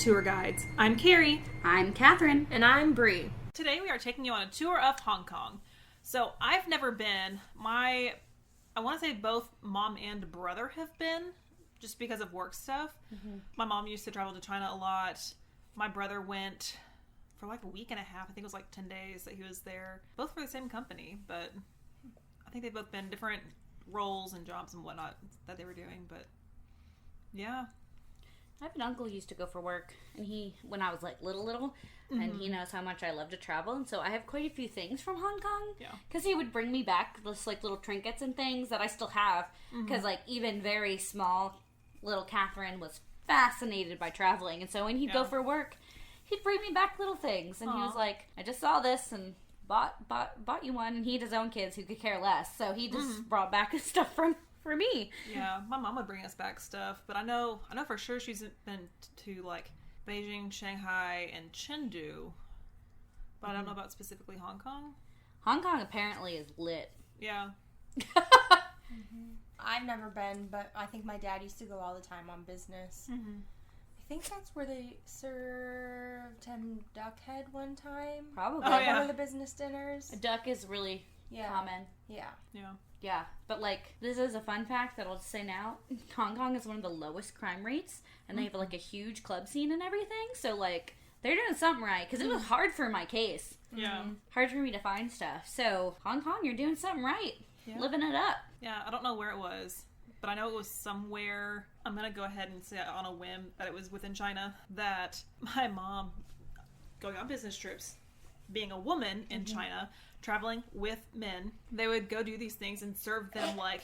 Tour Guides. I'm Carrie. I'm Catherine. And I'm Bree. Today we are taking you on a tour of Hong Kong. So I've never been. I want to say both mom and brother have been, just because of work stuff. Mm-hmm. My mom used to travel to China a lot. My brother went for like a week and a half. I think it was like 10 days that he was there. Both for the same company, but I think they've both been different roles and jobs and whatnot that they were doing. But yeah. I have an uncle who used to go for work, and when I was like little, and he knows how much I love to travel, and so I have quite a few things from Hong Kong. Yeah. Because he would bring me back just like little trinkets and things that I still have. Because like even very small little Catherine was fascinated by traveling, and so when he'd go for work, he'd bring me back little things, and he was like, "I just saw this and bought you one," and he had his own kids who could care less, so he just brought back stuff for me. Yeah, my mom would bring us back stuff, but I know for sure she's been to like Beijing, Shanghai, and Chengdu, but I don't know about specifically Hong Kong. Hong Kong apparently is lit. Yeah. I've never been, but I think my dad used to go all the time on business. I think that's where they served him duck head one time. Probably. Oh, yeah. One of the business dinners. A duck is really common. Yeah. Yeah, but like, this is a fun fact that I'll just say now. Hong Kong is one of the lowest crime rates, and they have like a huge club scene and everything, so like, they're doing something right, because it was hard for my case. Yeah. Hard for me to find stuff. So, Hong Kong, you're doing something right. Yeah. Living it up. Yeah, I don't know where it was, but I know it was somewhere. I'm going to go ahead and say on a whim that it was within China, that my mom, going on business trips, being a woman in China, traveling with men, they would go do these things and serve them like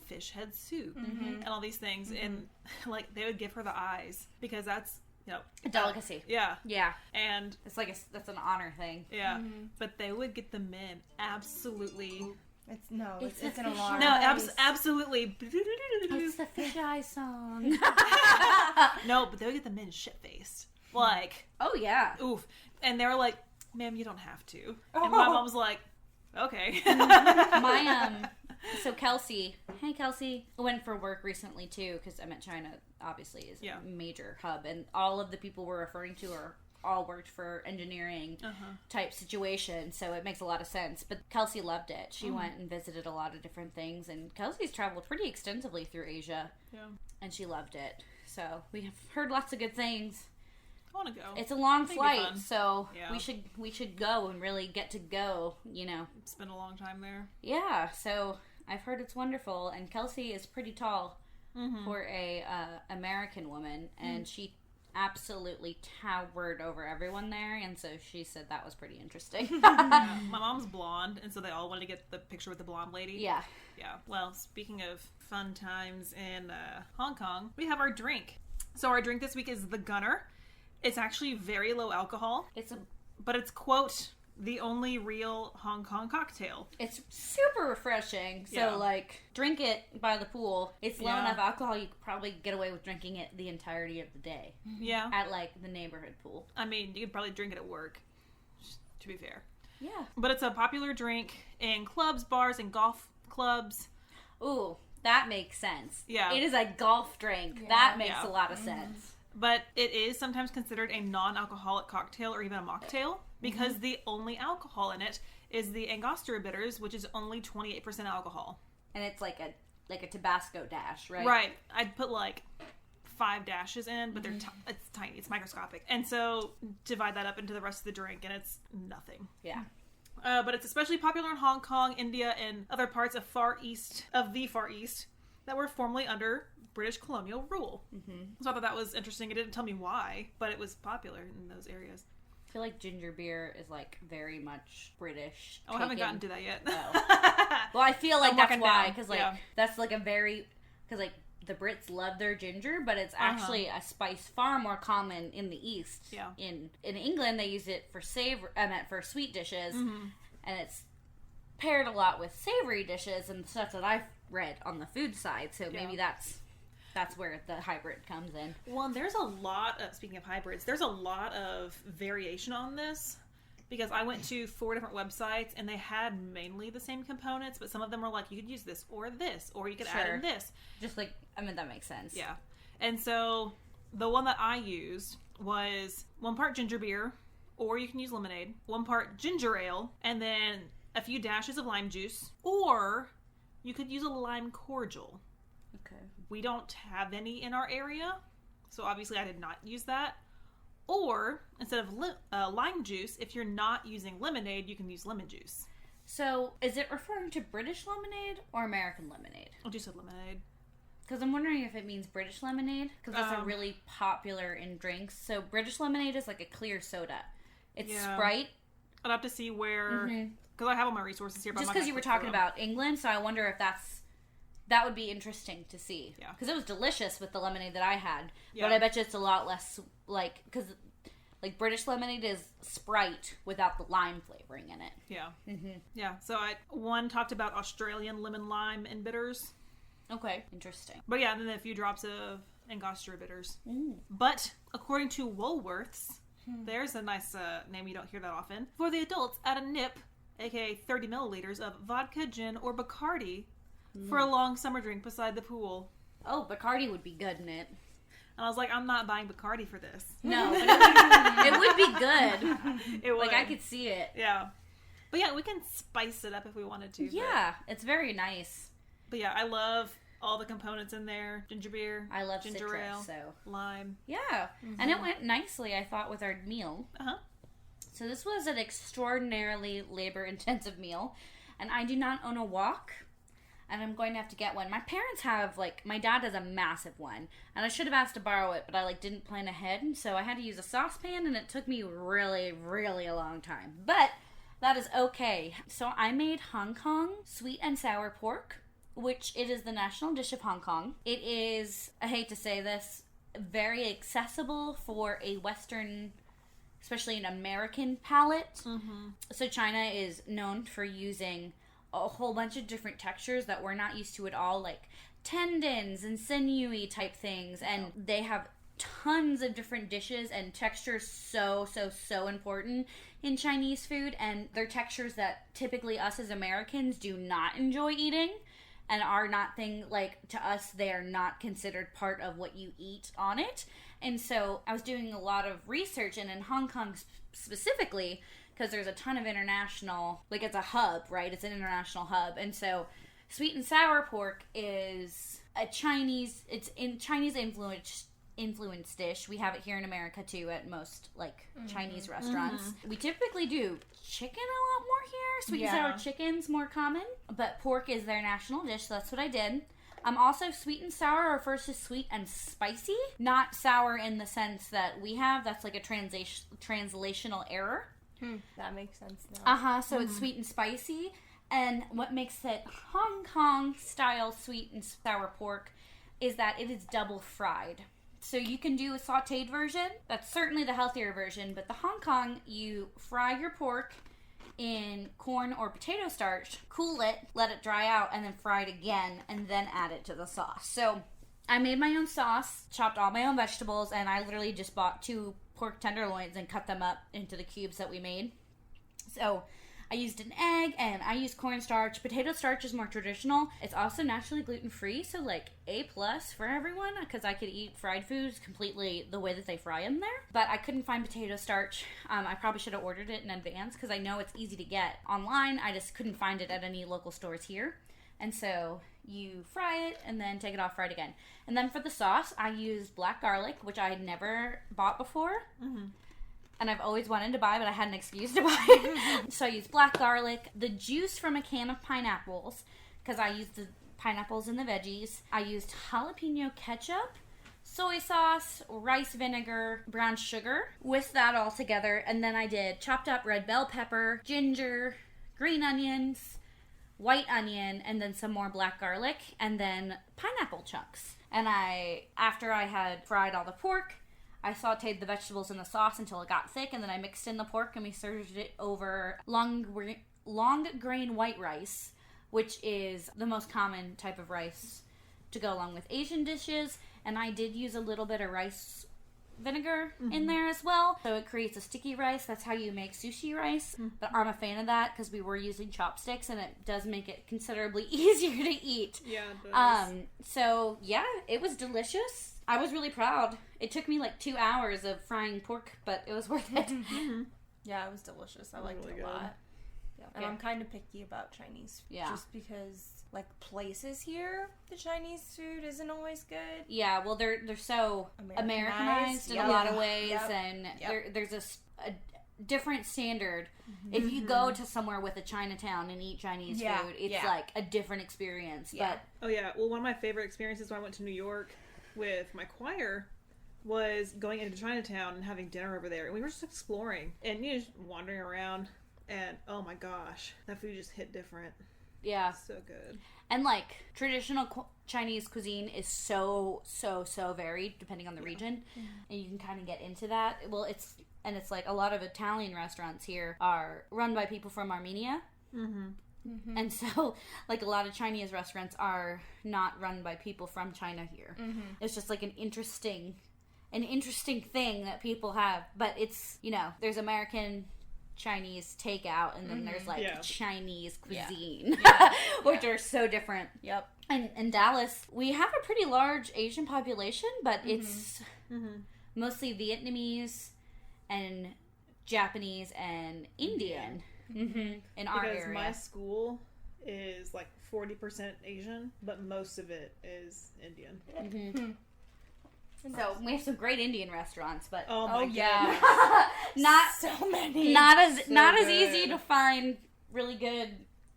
fish head soup and all these things, and like they would give her the eyes because that's A delicacy. Yeah. Yeah. And It's like that's an honor thing. yeah, but they would get the men absolutely. It's It's an a alarm. No, Nice. absolutely. It's the fish eye song. No, but they would get the men shit faced. Like, Oh, yeah. oof. And they were like, "Ma'am, you don't have to." And my mom was like, "Okay." So Kelsey, hey Kelsey, went for work recently too, because I meant China obviously is a major hub, and all of the people we're referring to are all worked for engineering type situation, so it makes a lot of sense. But Kelsey loved it. She went and visited a lot of different things, and Kelsey's traveled pretty extensively through Asia, and she loved it. So we have heard lots of good things. I want to go. It's a long It'd be flight, fun. so Yeah. we should go and really get to go, Spend a long time there. Yeah, so I've heard it's wonderful, and Kelsey is pretty tall for a American woman, and she absolutely towered over everyone there, and so she said that was pretty interesting. Yeah. My mom's blonde, and so they all wanted to get the picture with the blonde lady. Yeah. Yeah. Well, speaking of fun times in Hong Kong, we have our drink. So our drink this week is the Gunner. It's actually very low alcohol, but it's, quote, the only real Hong Kong cocktail. It's super refreshing. So, Yeah. drink it by the pool. It's low Yeah. enough alcohol you could probably get away with drinking it the entirety of the day Yeah. at, the neighborhood pool. I mean, you could probably drink it at work, to be fair. Yeah. But it's a popular drink in clubs, bars, and golf clubs. Ooh, that makes sense. Yeah. It is a golf drink. That makes a lot of sense. But it is sometimes considered a non-alcoholic cocktail or even a mocktail because the only alcohol in it is the Angostura bitters, which is only 28% alcohol. And it's like a Tabasco dash, right? Right. I'd put 5 dashes in, but it's tiny. It's microscopic. And so divide that up into the rest of the drink, and it's nothing. Yeah. But it's especially popular in Hong Kong, India, and other parts of the Far East that were formerly under British colonial rule. So I thought that was interesting. It didn't tell me why, but it was popular in those areas. I feel like ginger beer is very much British. Oh, I haven't gotten to that yet. Well, I feel like I'm that's working why, down. because Yeah. that's because the Brits love their ginger, but it's actually a spice far more common in the East. Yeah. In England, they use it for for sweet dishes, and it's paired a lot with savory dishes and stuff that I've read on the food side. So maybe that's where the hybrid comes in. Well, and there's a lot of, speaking of hybrids, there's a lot of variation on this. Because I went to 4 different websites and they had mainly the same components, but some of them were like, you could use this, or you could add in this. Just that makes sense. Yeah. And so the one that I used was 1 part ginger beer, or you can use lemonade, 1 part ginger ale, and then a few dashes of lime juice, or you could use a lime cordial. Okay. We don't have any in our area, so obviously I did not use that. Or, instead of lime juice, if you're not using lemonade, you can use lemon juice. So, is it referring to British lemonade or American lemonade? I just said lemonade. Because I'm wondering if it means British lemonade, because that's a really popular in drinks. So, British lemonade is like a clear soda. It's Sprite. I'd have to see where, because I have all my resources here. But just because you were talking about England, so I wonder if that would be interesting to see. Yeah. Because it was delicious with the lemonade that I had. Yeah. But I bet you it's a lot less, like, because, like, British lemonade is Sprite without the lime flavoring in it. Yeah. Mm-hmm. Yeah. So one talked about Australian lemon lime and bitters. Okay. Interesting. But yeah, and then a few drops of Angostura bitters. But according to Woolworths, there's a nice name you don't hear that often. For the adults, add a nip, aka 30 milliliters of vodka, gin, or Bacardi for a long summer drink beside the pool. Oh, Bacardi would be good in it. And I was like, I'm not buying Bacardi for this. No, but it would be good. It would. Like, I could see it. Yeah. But yeah, we can spice it up if we wanted to. Yeah, it's very nice. But yeah, I love all the components in there. Ginger beer. I love ginger citrus, ale, so. lime. Yeah. And it went nicely, I thought, with our meal. Uh-huh. So this was an extraordinarily labor-intensive meal. And I do not own a wok. And I'm going to have to get one. My parents have, like, my dad has a massive one. And I should have asked to borrow it, but I, like, didn't plan ahead. So I had to use a saucepan, and it took me really, really a long time. But that is okay. So I made Hong Kong sweet and sour pork, which it is the national dish of Hong Kong. It is, I hate to say this, very accessible for a Western, especially an American palate. Mm-hmm. So China is known for using a whole bunch of different textures that we're not used to at all, like tendons and sinewy type things, and they have tons of different dishes, and textures so important in Chinese food, and they're textures that typically us as Americans do not enjoy eating, and are not like, to us, they are not considered part of what you eat on it. And so I was doing a lot of research, and in Hong Kong specifically, because there's a ton of international, like, it's a hub, right? It's an international hub. And so sweet and sour pork is it's in Chinese influenced dish. We have it here in America too at most, like, Chinese restaurants. We typically do chicken a lot more here. Sweet and sour chicken's more common, but pork is their national dish, so that's what I did. Also, sweet and sour refers to sweet and spicy, not sour in the sense that we have. That's like a translational error. That makes sense now. So it's sweet and spicy. And what makes it Hong Kong style sweet and sour pork is that it is double fried. So you can do a sauteed version. That's certainly the healthier version. But the Hong Kong, you fry your pork in corn or potato starch, cool it, let it dry out, and then fry it again, and then add it to the sauce. So I made my own sauce, chopped all my own vegetables, and I literally just bought 2 pork tenderloins and cut them up into the cubes that we made. So I used an egg, and I used cornstarch. Potato starch is more traditional. It's also naturally gluten-free, so, like, A+ for everyone, because I could eat fried foods completely the way that they fry them there. But I couldn't find potato starch. I probably should have ordered it in advance, because I know it's easy to get online. I just couldn't find it at any local stores here. And so you fry it and then take it off, fry it again. And then for the sauce, I used black garlic, which I had never bought before. And I've always wanted to buy, but I had an excuse to buy it. So I used black garlic, the juice from a can of pineapples, because I used the pineapples in the veggies. I used jalapeno ketchup, soy sauce, rice vinegar, brown sugar, whisked that all together. And then I did chopped up red bell pepper, ginger, green onions, white onion, and then some more black garlic, and then pineapple chunks. And after I had fried all the pork, I sauteed the vegetables in the sauce until it got thick, and then I mixed in the pork, and we served it over long grain white rice, which is the most common type of rice to go along with Asian dishes. And I did use a little bit of rice vinegar in there as well, so it creates a sticky rice. That's how you make sushi rice. But I'm a fan of that because we were using chopsticks, and it does make it considerably easier to eat. Yeah, it does. So yeah, it was delicious. I was really proud. It took me like 2 hours of frying pork, but it was worth it. Yeah, it was delicious. I liked really it a good. lot. And I'm kind of picky about Chinese food. Yeah. Just because, like, places here, the Chinese food isn't always good. Yeah, well, they're so Americanized in a lot of ways, and there's a different standard. If you go to somewhere with a Chinatown and eat Chinese food, it's like a different experience. Yeah. But Oh yeah, well, one of my favorite experiences when I went to New York with my choir was going into Chinatown and having dinner over there, and we were just exploring and just wandering around, and oh my gosh, that food just hit different. yeah, So good. and like traditional Chinese cuisine is so varied depending on the region, and you can kind of get into that. Well, it's like a lot of Italian restaurants here are run by people from Armenia. And so, like, a lot of Chinese restaurants are not run by people from China here. It's just like an interesting thing that people have. But it's, there's American Chinese takeout, and then there's like Chinese cuisine, which are so different. Yep. And in Dallas, we have a pretty large Asian population, but it's mostly Vietnamese and Japanese and Indian. In our Because area. my school is like 40% Asian, but most of it is Indian. So we have some great Indian restaurants, but Oh my yeah. not So many. not as good. easy to find really good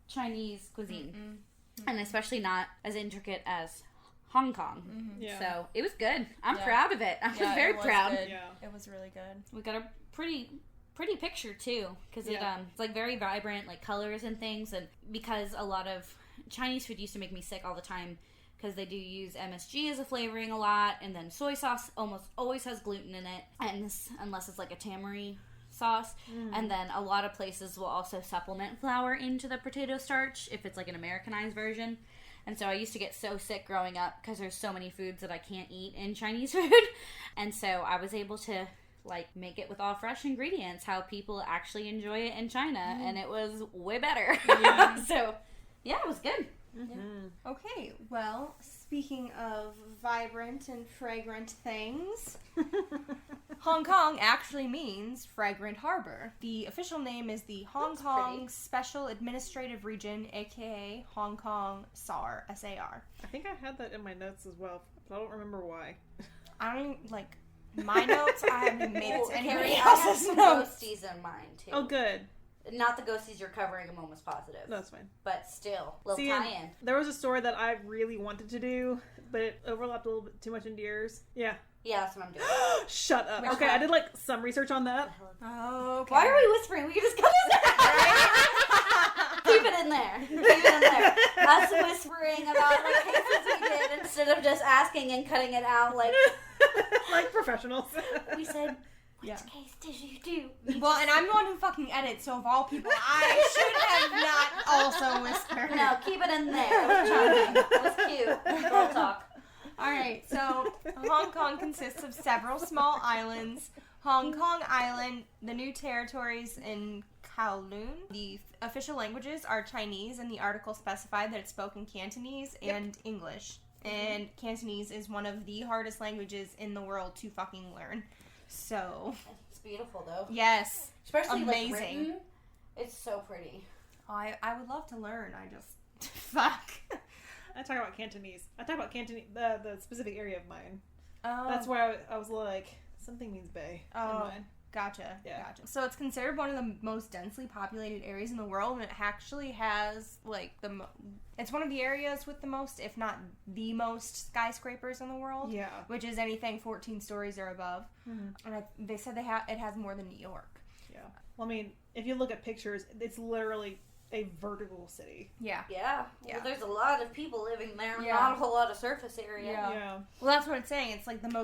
Chinese cuisine, and especially not as intricate as Hong Kong. Yeah. So it was good. I'm Yeah. proud of it. I was very it was proud. Good. Yeah. It was really good. We got a pretty picture too, because it's like very vibrant, like colors and things, and because a lot of Chinese food used to make me sick all the time because they do use MSG as a flavoring a lot, and then soy sauce almost always has gluten in it, and unless it's like a tamari sauce, and then a lot of places will also supplement flour into the potato starch if it's like an Americanized version. And so I used to get so sick growing up because there's so many foods that I can't eat in Chinese food, and so I was able to like make it with all fresh ingredients how people actually enjoy it in China, and it was way better. So yeah, it was good. Okay, well, speaking of vibrant and fragrant things, Hong Kong actually means fragrant harbor. The official name is the Hong Kong Special Administrative Region, aka Hong Kong SAR, S-A-R. I think I had that in my notes as well, but I don't remember why. I don't even, like, my notes, I haven't made it to anybody I have else's some notes. ghosties in mine too. Oh, good. Not the ghosties you're covering, I'm almost positive. That's fine. But still, little See, tie-in. there was a story that I really wanted to do, but it overlapped a little bit too much into yours. Yeah. Yeah, that's what I'm doing. Shut up. Which Okay, one? I did like some research on that. Oh, okay. Why are we whispering? We can just cut this out. Keep it in there. Keep it in there. Us whispering about like cases we did instead of just asking and cutting it out. Like Like professionals. we said, which Yeah. case did you do? Well, and I'm the one who fucking edits, so of all people, I should have not also whispered. No, keep it in there. It was charming. It was cute. Girl talk. Alright, so Hong Kong consists of several small islands. Hong Kong Island, the New Territories, and Kowloon. The official languages are Chinese, and the article specified that it's spoken Cantonese and English. And Cantonese is one of the hardest languages in the world to fucking learn. So, It's beautiful though. yes. Especially Amazing. like written. It's so pretty. I would love to learn, I just... Fuck. I talk about Cantonese. I talk about Cantonese, the specific area of mine. Oh. That's where I was like, something means bay in Oh. mine. Gotcha. Yeah. Gotcha. So it's considered one of the most densely populated areas in the world, and it actually has like it's one of the areas with the most, if not the most, skyscrapers in the world. Yeah. Which is anything 14 stories or above. Mm-hmm. And they said it has more than New York. Yeah. Well, I mean, if you look at pictures, it's literally a vertical city. Yeah. Yeah. Yeah. Well, there's a lot of people living there. Yeah. Not a whole lot of surface area. Yeah. Well, that's what it's saying. It's like one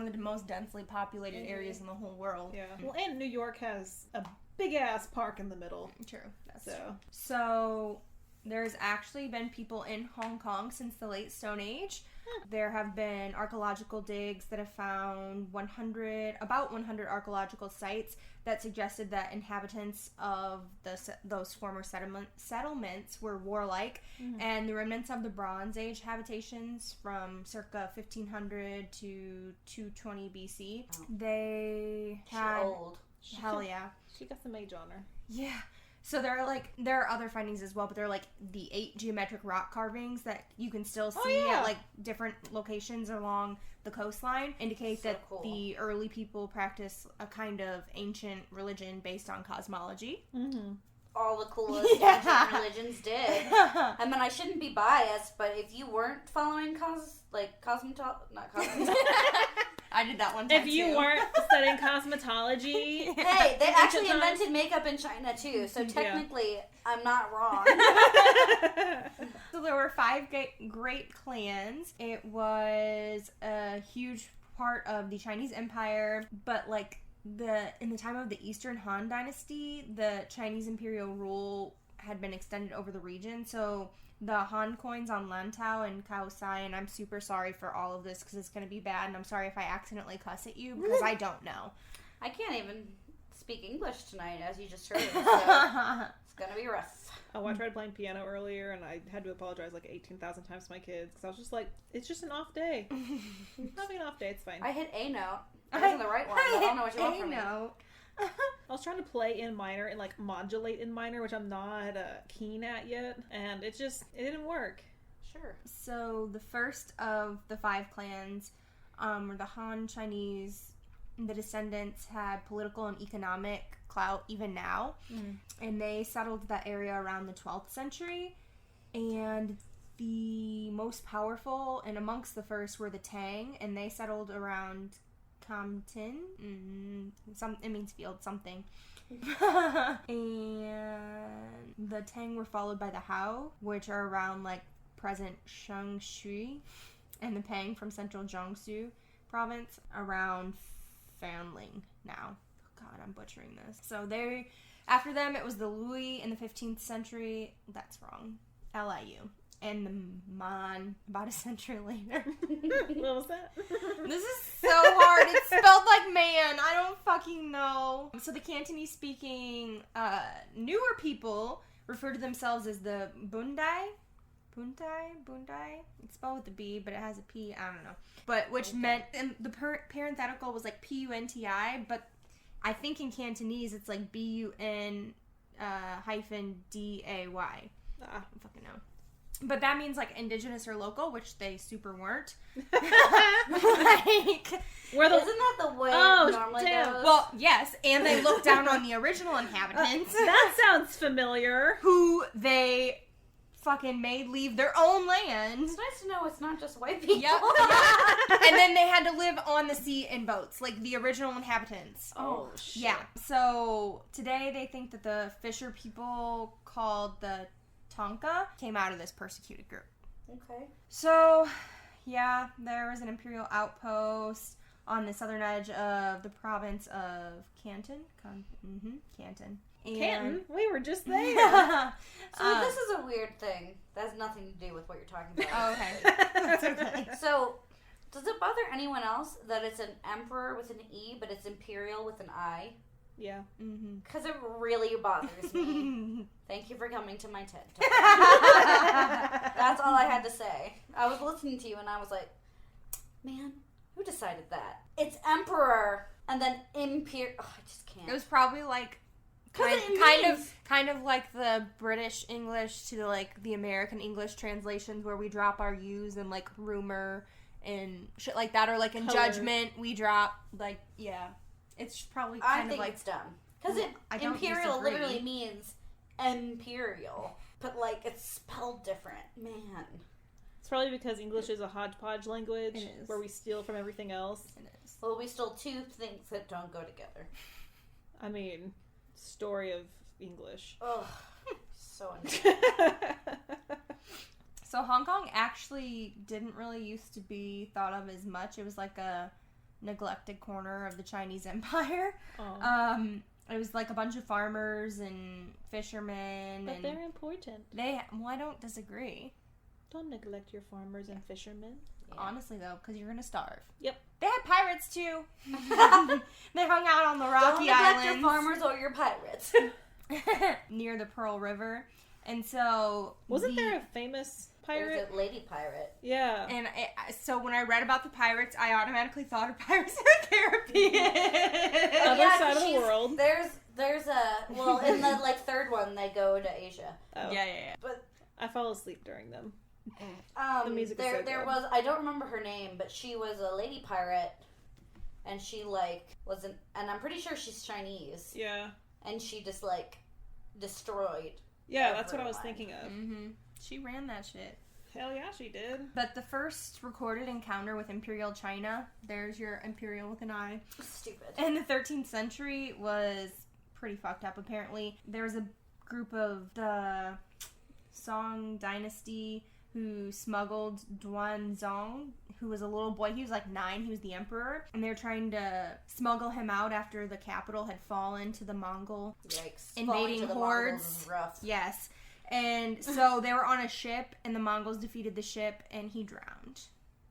of the most densely populated areas in the whole world. Yeah. Well, and New York has a big ass park in the middle. True. That's So. true. So there's actually been people in Hong Kong since the late Stone Age. There have been archaeological digs that have found about 100 archaeological sites that suggested that inhabitants of those former settlements were warlike, and the remnants of the Bronze Age habitations from circa 1500 to 220 BC. They had... She's old. Hell yeah. She got some age on her. Yeah. So there are other findings as well, but they're like the 8 geometric rock carvings that you can still see at like different locations along the coastline indicate that the early people practiced a kind of ancient religion based on cosmology. Mm-hmm. All the coolest ancient religions did. I mean, I shouldn't be biased, but if you weren't following I did that one time If you weren't studying cosmetology. Hey, they actually invented makeup in China too, so technically I'm not wrong. So there were 5 great clans. It was a huge part of the Chinese Empire, but like in the time of the Eastern Han Dynasty, the Chinese imperial rule had been extended over the region, so the Han coins on Lantau and Kaosai, and I'm super sorry for all of this because it's going to be bad, and I'm sorry if I accidentally cuss at you because I don't know. I can't even speak English tonight, as you just heard, so it's going to be rough. Oh, I tried playing piano earlier, and I had to apologize like 18,000 times to my kids because I was just like, it's just an off day. Having an off day, it's fine. I hit A note. It wasn't the right one, but I don't know what you want from me. I was trying to play in minor and like modulate in minor, which I'm not keen at yet, and it didn't work. Sure. So the first of the 5 clans were the Han Chinese. The descendants had political and economic clout even now, and they settled that area around the 12th century. And the most powerful and amongst the first were the Tang, and they settled around Kamtin. It means field something. And the Tang were followed by the Hao, which are around like present Shaanxi, and the Pang from central Jiangsu province around Fanling now. Oh God, I'm butchering this. So after them it was the Lui in the 15th century. That's wrong. Liu. And the Man about a century later. What was that? This is so hard. It's spelled like man. I don't fucking know. So the Cantonese speaking newer people refer to themselves as the Bundai. Bundai. It's spelled with a B, but it has a P. I don't know. But which meant, and the parenthetical was like Punti, but I think in Cantonese it's like BUN -DAY. I don't fucking know. But that means, like, indigenous or local, which they super weren't. Isn't that the way it normally goes? Well, yes, and they look down on the original inhabitants. That sounds familiar. Who they fucking made leave their own land. It's nice to know it's not just white people. Yep. And then they had to live on the sea in boats, like the original inhabitants. Oh, shit. Yeah. So, today they think that the Fisher people called the Tonka came out of this persecuted group. Okay. So, yeah, there was an imperial outpost on the southern edge of the province of Canton. Canton. Canton? We were just there. So this is a weird thing. That has nothing to do with what you're talking about. Oh, okay. That's okay. So, does it bother anyone else that it's an emperor with an E, but it's imperial with an I? Yeah. Because it really bothers me. Thank you for coming to my TED Talk. That's all I had to say. I was listening to you and I was like, man, who decided that? It's emperor and then imperial. Oh, I just can't. It was probably like kind of like the British English to like the American English translations where we drop our U's and like rumor and shit like that, or like in judgment we drop like It's probably kind of like... I think it's dumb. Because imperial literally means imperial. But, like, it's spelled different. Man. It's probably because English is a hodgepodge language. It is. Where we steal from everything else. It is. Well, we stole 2 things that don't go together. I mean, story of English. Ugh. So annoying. So Hong Kong actually didn't really used to be thought of as much. It was like a neglected corner of the Chinese Empire. It was like a bunch of farmers and fishermen. But they're important. Well, I don't disagree. Don't neglect your farmers and fishermen. Yeah. Honestly, though, because you're going to starve. Yep. They had pirates, too. They hung out on the Rocky Islands. Don't neglect your farmers or your pirates. Near the Pearl River. And so... Wasn't there a famous pirate? There's a lady pirate. Yeah. And so when I read about the pirates, I automatically thought of Pirates of the Caribbean. Other side of the world. There's a... Well, in the, like, third one, they go to Asia. Oh. Yeah. But... I fall asleep during them. The music there was, I don't remember her name, but she was a lady pirate, and she, like, and I'm pretty sure she's Chinese. Yeah. And she just, like, destroyed. Yeah, that's what I was thinking of. Mm-hmm. She ran that shit. Hell yeah, she did. But the first recorded encounter with Imperial China, there's your Imperial with an I. Stupid. In the 13th century was pretty fucked up, apparently. There was a group of the Song Dynasty who smuggled Duanzong, who was a little boy. He was like 9. He was the emperor. And they were trying to smuggle him out after the capital had fallen to the Mongol invading hordes. Rough. Yes. And so they were on a ship, and the Mongols defeated the ship, and he drowned.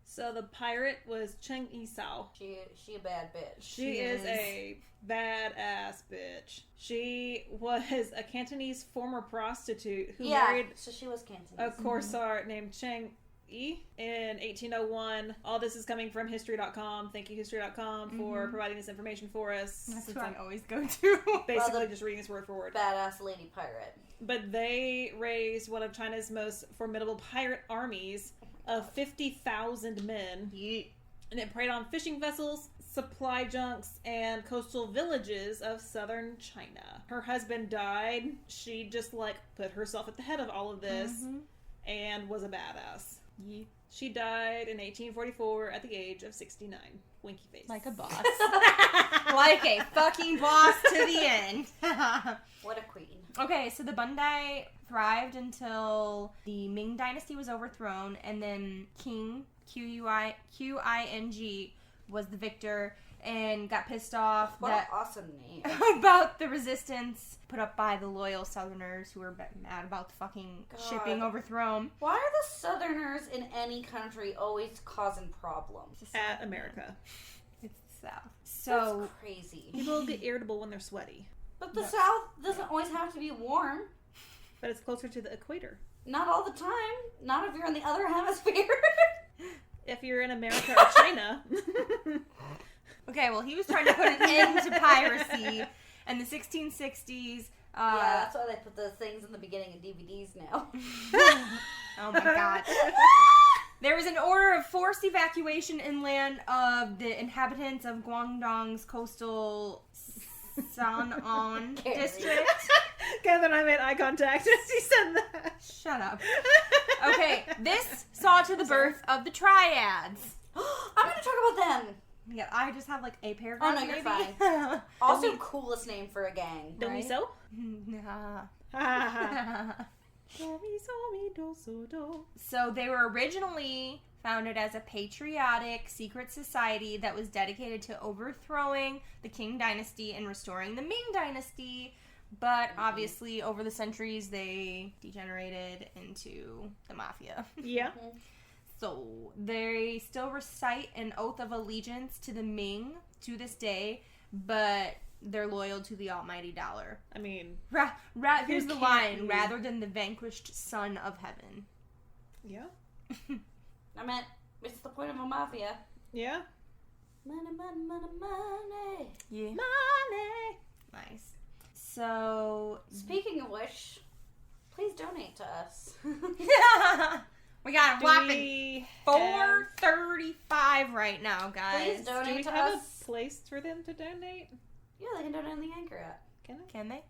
So the pirate was Cheng Yisao. She a bad bitch. She is a badass bitch. She was a Cantonese former prostitute who married so she was Cantonese. a corsair named Cheng Yi in 1801. All this is coming from History.com. Thank you, History.com, for providing this information for us. That's what I always go to. Basically just reading this word for word. Badass lady pirate. But they raised one of China's most formidable pirate armies of 50,000 men. And it preyed on fishing vessels, supply junks, and coastal villages of southern China. Her husband died. She just, like, put herself at the head of all of this and was a badass. Yeah. She died in 1844 at the age of 69. Winky face. Like a boss. Like a fucking boss to the end. What a queen. Okay, so the Bandai thrived until the Ming Dynasty was overthrown, and then King, Qing, was the victor, and got pissed off What an awesome name. about the resistance put up by the loyal Southerners who were mad about the fucking shipping overthrown. Why are the Southerners in any country always causing problems? At America. It's the South. So that's crazy. People get irritable when they're sweaty. But the South doesn't always have to be warm. But it's closer to the equator. Not all the time. Not if you're in the other hemisphere. If you're in America or China. okay, well, he was trying to put an end to piracy in the 1660s. Yeah, that's why they put those things in the beginning of DVDs now. Oh my god. There was an order of forced evacuation inland of the inhabitants of Guangdong's coastal San'an district. Kevin and I made eye contact as he said that. Shut up. Okay, this saw to the birth of the Triads. I'm going to talk about them. Yeah, I just have like a paragraph. Oh, no, you're maybe. fine. Also, coolest name for a gang. Don't we Right? so? Nah. So they were originally founded as a patriotic secret society that was dedicated to overthrowing the Qing dynasty and restoring the Ming dynasty. But obviously, over the centuries, they degenerated into the mafia. Yeah. So they still recite an oath of allegiance to the Ming to this day, but they're loyal to the almighty dollar. I mean... here's the line. Rather than the vanquished son of heaven. Yeah. I meant, it's the point of a mafia. Yeah. Money, money, money, money. Yeah. Money. Nice. So... Speaking of which, please donate to us. We got a Do whopping we $4.35 right now, guys. Please donate Do we to have us. a place for them to donate? Yeah, they can donate on the Anchor app. Can they?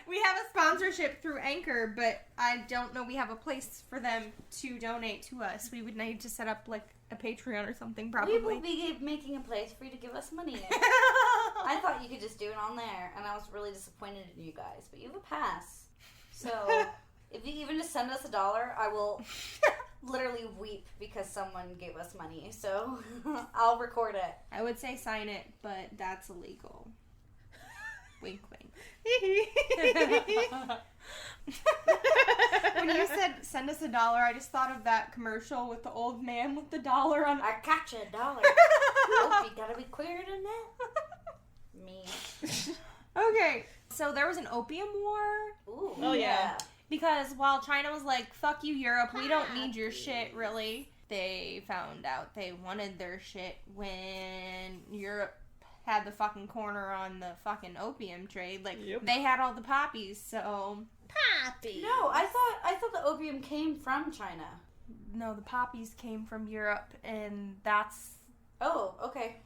we have a sponsorship through Anchor, but I don't know we have a place for them to donate to us. We would need to set up like a Patreon or something, probably. We will be making a place for you to give us money in. I thought you could just do it on there, and I was really disappointed in you guys, but you have a pass. So, if you even just send us $1, I will literally weep because someone gave us money, so I'll record it. I would say sign it, but that's illegal. Wink, wink. When you said send us $1, I just thought of that commercial with the old man with the dollar on. I catch $1. Nope, you gotta be quicker than that. Me. Okay, so there was an opium war. Ooh, Oh, yeah. Because while China was like, fuck you, Europe, we don't need your shit, really, they found out they wanted their shit when Europe had the fucking corner on the fucking opium trade. Like, they had all the poppies, so... Poppies! No, I thought the opium came from China. No, the poppies came from Europe, and that's... Oh, okay.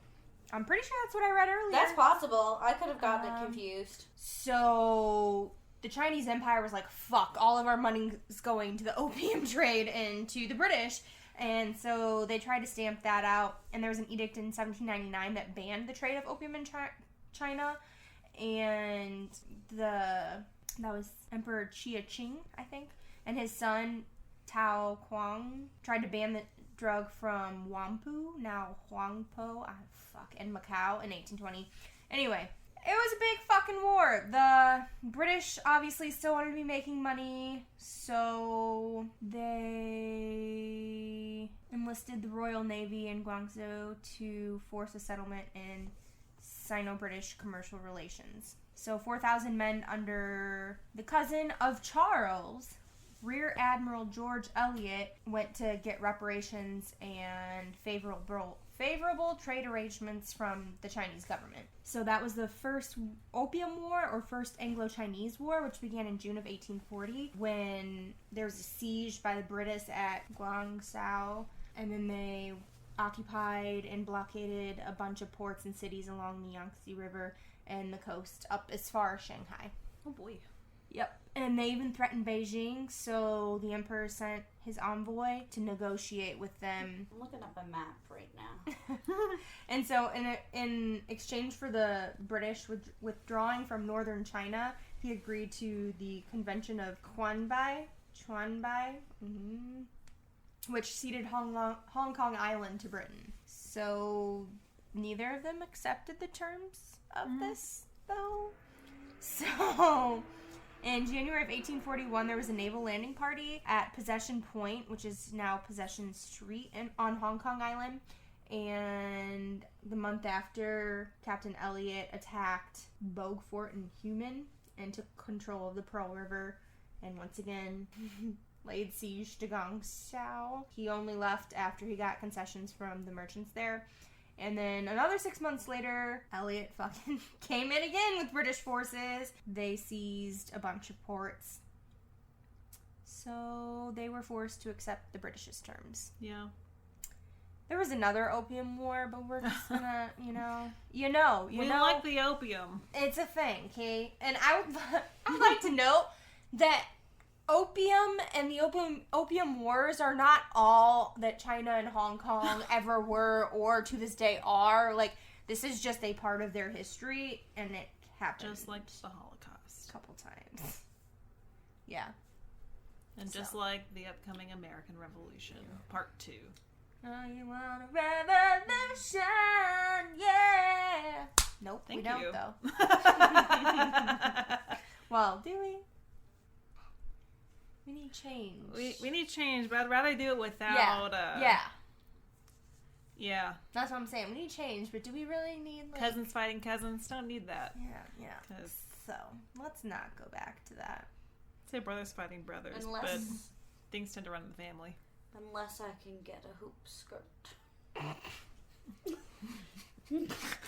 I'm pretty sure that's what I read earlier. That's possible. I could have gotten it confused. So... the Chinese Empire was like, fuck, all of our money is going to the opium trade and to the British. And so they tried to stamp that out. And there was an edict in 1799 that banned the trade of opium in China. And that was Emperor Qia Qing, I think. And his son, Tao Kuang, tried to ban the drug from Wampu, now Huangpo, in Macau in 1820. Anyway... it was a big fucking war. The British obviously still wanted to be making money, so they enlisted the Royal Navy in Guangzhou to force a settlement in Sino-British commercial relations. So 4,000 men under the cousin of Charles, Rear Admiral George Eliot, went to get reparations and favorable trade arrangements from the Chinese government. So that was the first Opium War, or first Anglo-Chinese War, which began in June of 1840, when there was a siege by the British at Guangzhou, and then they occupied and blockaded a bunch of ports and cities along the Yangtze River and the coast up as far as Shanghai. Oh boy. Yep. And they even threatened Beijing, so the emperor sent his envoy to negotiate with them. I'm looking up a map right now. And so in exchange for the British withdrawing from northern China, he agreed to the Convention of Quanbai, which ceded Hong Kong Island to Britain. So neither of them accepted the terms of this, though. So... in January of 1841, there was a naval landing party at Possession Point, which is now Possession Street on Hong Kong Island. And the month after, Captain Elliot attacked Bogue Fort in Human and took control of the Pearl River. And once again, laid siege to Guangzhou. He only left after he got concessions from the merchants there. And then another 6 months later, Elliot fucking came in again with British forces. They seized a bunch of ports. So they were forced to accept the British's terms. Yeah. There was another opium war, but we're just gonna, we like the opium. It's a thing, okay? And I would like to note that opium and the opium wars are not all that China and Hong Kong ever were or to this day are. Like, this is just a part of their history, and it happened. Just like the Holocaust. A couple times. Yeah. And just like the upcoming American Revolution, Part 2. Oh, you want a revolution? Yeah! Nope, Thank we don't, you. though. Well, do we? We need change. We need change, but I'd rather do it without... Yeah. That's what I'm saying. We need change, but do we really need, like... cousins fighting cousins? Don't need that. Yeah. So, let's not go back to that. Say brothers fighting brothers, but things tend to run in the family. Unless I can get a hoop skirt.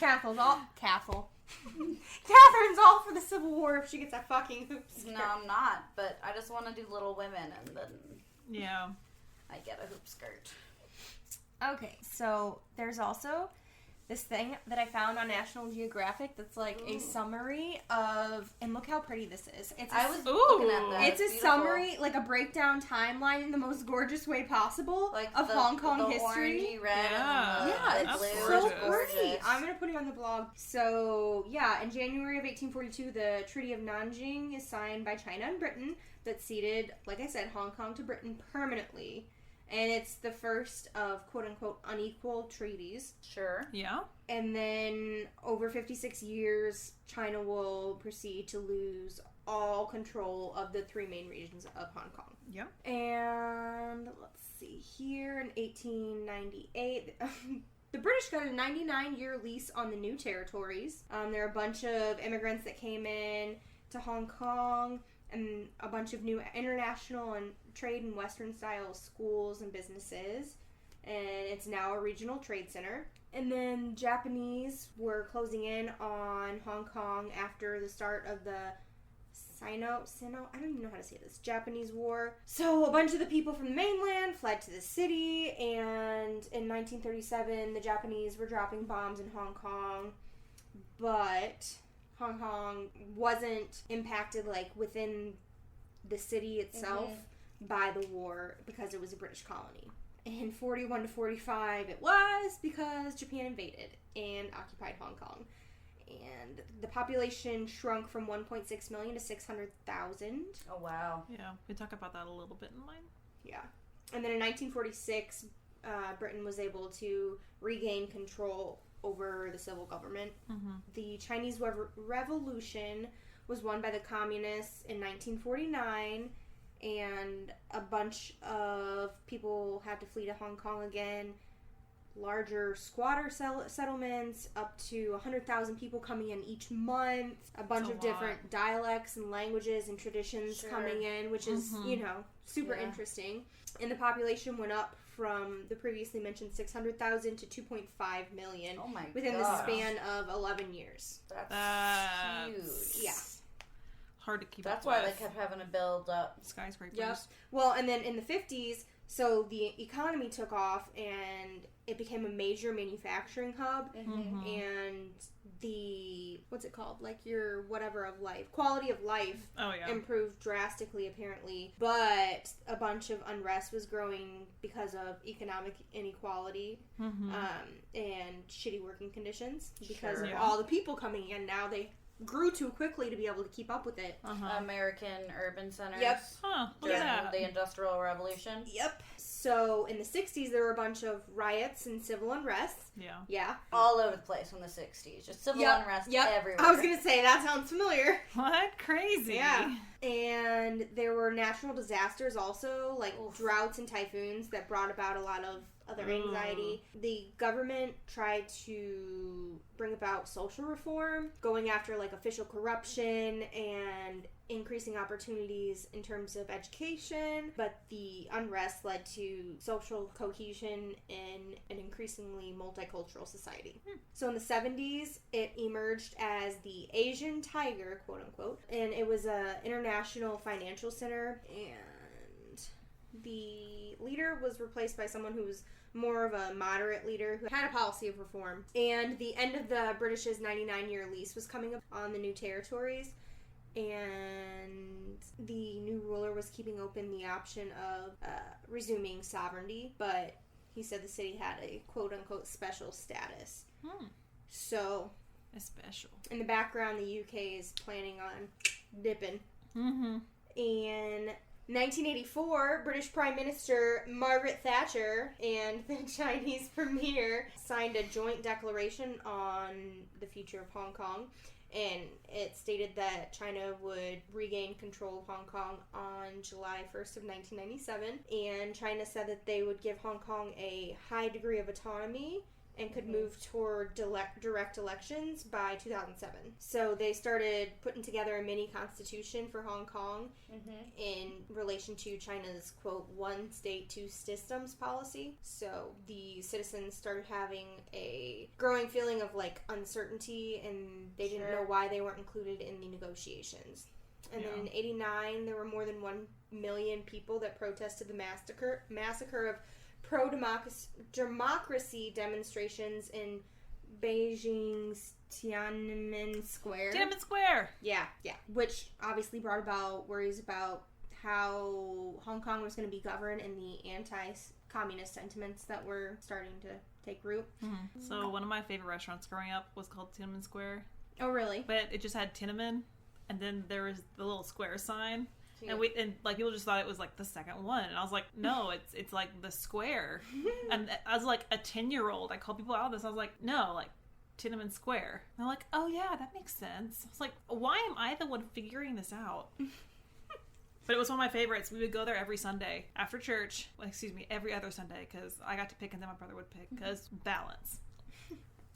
Catherine's all for the Civil War if she gets that fucking hoop skirt. No, I'm not, but I just want to do Little Women, and then... yeah. I get a hoop skirt. Okay, so there's also this thing that I found on National Geographic that's like a summary of, and look how pretty this is. I was looking at that. It's a summary, like a breakdown timeline in the most gorgeous way possible, like of Hong Kong the history. Orangey red Yeah, and the it's blue. so gorgeous. pretty. I'm gonna put it on the blog. So yeah, in January of 1842, the Treaty of Nanjing is signed by China and Britain that ceded, like I said, Hong Kong to Britain permanently. And it's the first of quote-unquote unequal treaties. Sure. Yeah. And then over 56 years, China will proceed to lose all control of the 3 main regions of Hong Kong. Yeah. And let's see here, in 1898, the British got a 99-year lease on the new territories. There are a bunch of immigrants that came in to Hong Kong, and a bunch of new international and trade and Western style schools and businesses. And it's now a regional trade center. And then Japanese were closing in on Hong Kong after the start of the Sino, I don't even know how to say this, Japanese War. So a bunch of the people from the mainland fled to the city, and in 1937 the Japanese were dropping bombs in Hong Kong, but Hong Kong wasn't impacted like within the city itself by the war because it was a British colony. In 41 to 45 it was because Japan invaded and occupied Hong Kong. And the population shrunk from 1.6 million to 600,000. Oh, wow. Yeah, we talk about that a little bit in mine. Yeah. And then in 1946, Britain was able to regain control over the civil government. Mm-hmm. The Chinese Revolution was won by the communists in 1949, and a bunch of people had to flee to Hong Kong again. Larger squatter settlements, up to 100,000 people coming in each month, a bunch of different dialects and languages and traditions coming in, which is, super interesting. And the population went up from the previously mentioned 600,000 to 2.5 million within the span of 11 years. That's huge. Yeah. Hard to keep up That's why they kept having to build up skyscrapers. Yep. Well, and then in the 50s, so the economy took off and it became a major manufacturing hub, and the, what's it called? Like your whatever of life, quality of life improved drastically apparently, but a bunch of unrest was growing because of economic inequality and shitty working conditions because of all the people coming in. Now they grew too quickly to be able to keep up with it. American urban centers. Yep. Look at that. The Industrial Revolution. Yep. So in the 60s, there were a bunch of riots and civil unrest. Yeah. All over the place in the 60s. Just civil unrest everywhere. I was going to say, that sounds familiar. What? Crazy. Yeah. And there were natural disasters also, like droughts and typhoons that brought about a lot of other anxiety. The government tried to bring about social reform, going after like official corruption and increasing opportunities in terms of education, but the unrest led to social cohesion in an increasingly multicultural society. So in the 70s, it emerged as the Asian Tiger, quote unquote, and it was an international financial center, and the leader was replaced by someone who was more of a moderate leader who had a policy of reform. And the end of the British's 99-year lease was coming up on the new territories, and the new ruler was keeping open the option of resuming sovereignty, but he said the city had a quote-unquote special status. So, special. In the background, the UK is planning on dipping. In 1984, British Prime Minister Margaret Thatcher and the Chinese Premier signed a joint declaration on the future of Hong Kong, and it stated that China would regain control of Hong Kong on July 1st of 1997, and China said that they would give Hong Kong a high degree of autonomy and could move toward direct elections by 2007. So they started putting together a mini constitution for Hong Kong in relation to China's, quote, one state, two systems policy. So the citizens started having a growing feeling of, like, uncertainty, and they didn't know why they weren't included in the negotiations. And then in 1989, there were more than 1 million people that protested the massacre of pro-democracy demonstrations in Beijing's Tiananmen Square. Tiananmen Square! Yeah. Which obviously brought about worries about how Hong Kong was going to be governed and the anti-communist sentiments that were starting to take root. So one of my favorite restaurants growing up was called Tiananmen Square. Oh, really? But it just had Tiananmen, and then there was the little square sign. And like people just thought it was like the second one, and I was like, no, it's like the square. And as like a 10-year-old, I called people out on this. I was like, no, like Tiananmen Square. And they're like, oh yeah, that makes sense. I was like, why am I the one figuring this out? But it was one of my favorites. We would go there every Sunday after church. Well, excuse me, every other Sunday, because I got to pick and then my brother would pick, because balance.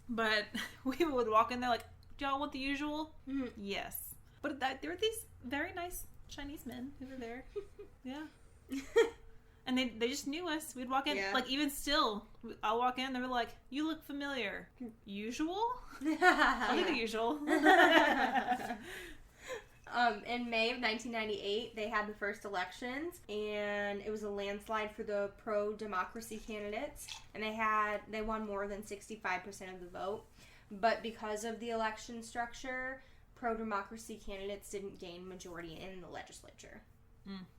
But we would walk in there like, do y'all want the usual? Mm-hmm. Yes. But there were these very nice Chinese men who were there. Yeah. And they just knew us. We'd walk in, like even still, I'll walk in, they were like, you look familiar. Usual? I'll do the usual. In May of 1998, they had the first elections, and it was a landslide for the pro-democracy candidates, and they won more than 65% of the vote. But because of the election structure, pro-democracy candidates didn't gain majority in the legislature.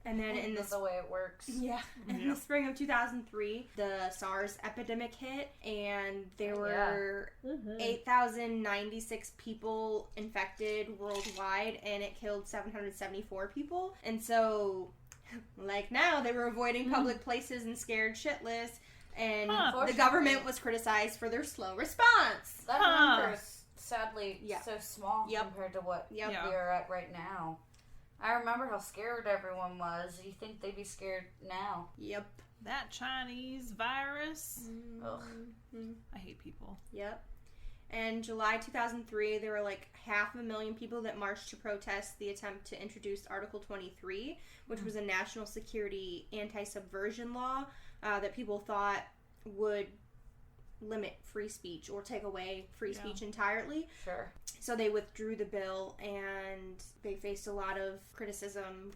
And then that's the way it works. Yeah. In the spring of 2003, the SARS epidemic hit, and there were 8,096 people infected worldwide, and it killed 774 people. And so, like now, they were avoiding public places and scared shitless, and the government was criticized for their slow response. That number is sadly so small compared to what we are at right now. I remember how scared everyone was. You think they'd be scared now? Yep. That Chinese virus. Ugh. I hate people. Yep. In July 2003, there were like 500,000 people that marched to protest the attempt to introduce Article 23, which was a national security anti-subversion law that people thought would limit free speech or take away free speech entirely. Sure. So they withdrew the bill, and they faced a lot of criticism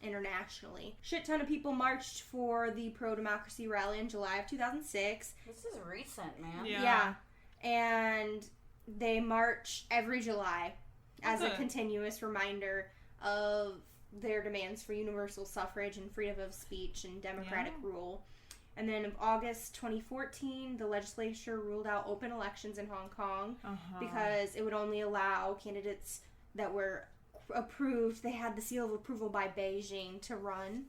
internationally. Shit ton of people marched for the pro-democracy rally in July of 2006. This is recent, man. Yeah. And they march every July as a continuous reminder of their demands for universal suffrage and freedom of speech and democratic rule. And then in August 2014, the legislature ruled out open elections in Hong Kong because it would only allow candidates that were approved. They had the seal of approval by Beijing to run.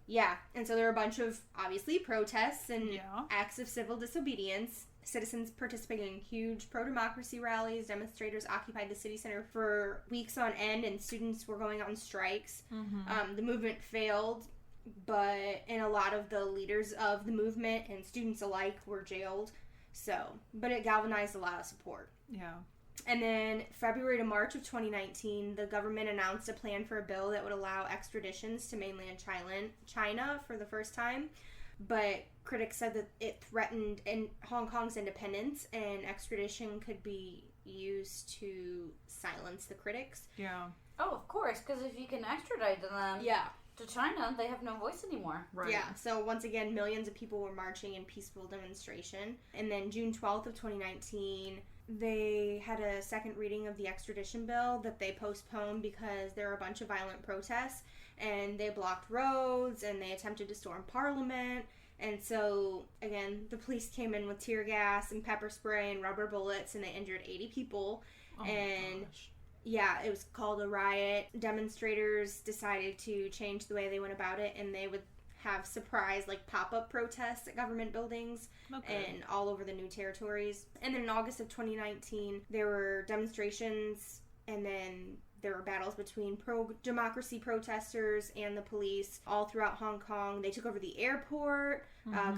Yeah, and so there were a bunch of, obviously, protests and acts of civil disobedience. Citizens participated in huge pro-democracy rallies. Demonstrators occupied the city center for weeks on end, and students were going on strikes. The movement failed, but a lot of the leaders of the movement and students alike were jailed. But it galvanized a lot of support. Yeah. And then February to March of 2019, the government announced a plan for a bill that would allow extraditions to mainland China for the first time. But critics said that it threatened Hong Kong's independence, and extradition could be used to silence the critics. Yeah. Oh, of course, because if you can extradite them to China, they have no voice anymore. Right. Yeah, so once again, millions of people were marching in peaceful demonstration. And then June 12th of 2019, they had a second reading of the extradition bill that they postponed because there were a bunch of violent protests, and they blocked roads, and they attempted to storm Parliament. And so, again, the police came in with tear gas and pepper spray and rubber bullets, and they injured 80 people. Oh and my gosh. Yeah, it was called a riot. Demonstrators decided to change the way they went about it, and they would have surprise, like, pop-up protests at government buildings and all over the new territories. And then in August of 2019, there were demonstrations, and then there were battles between pro-democracy protesters and the police all throughout Hong Kong. They took over the airport,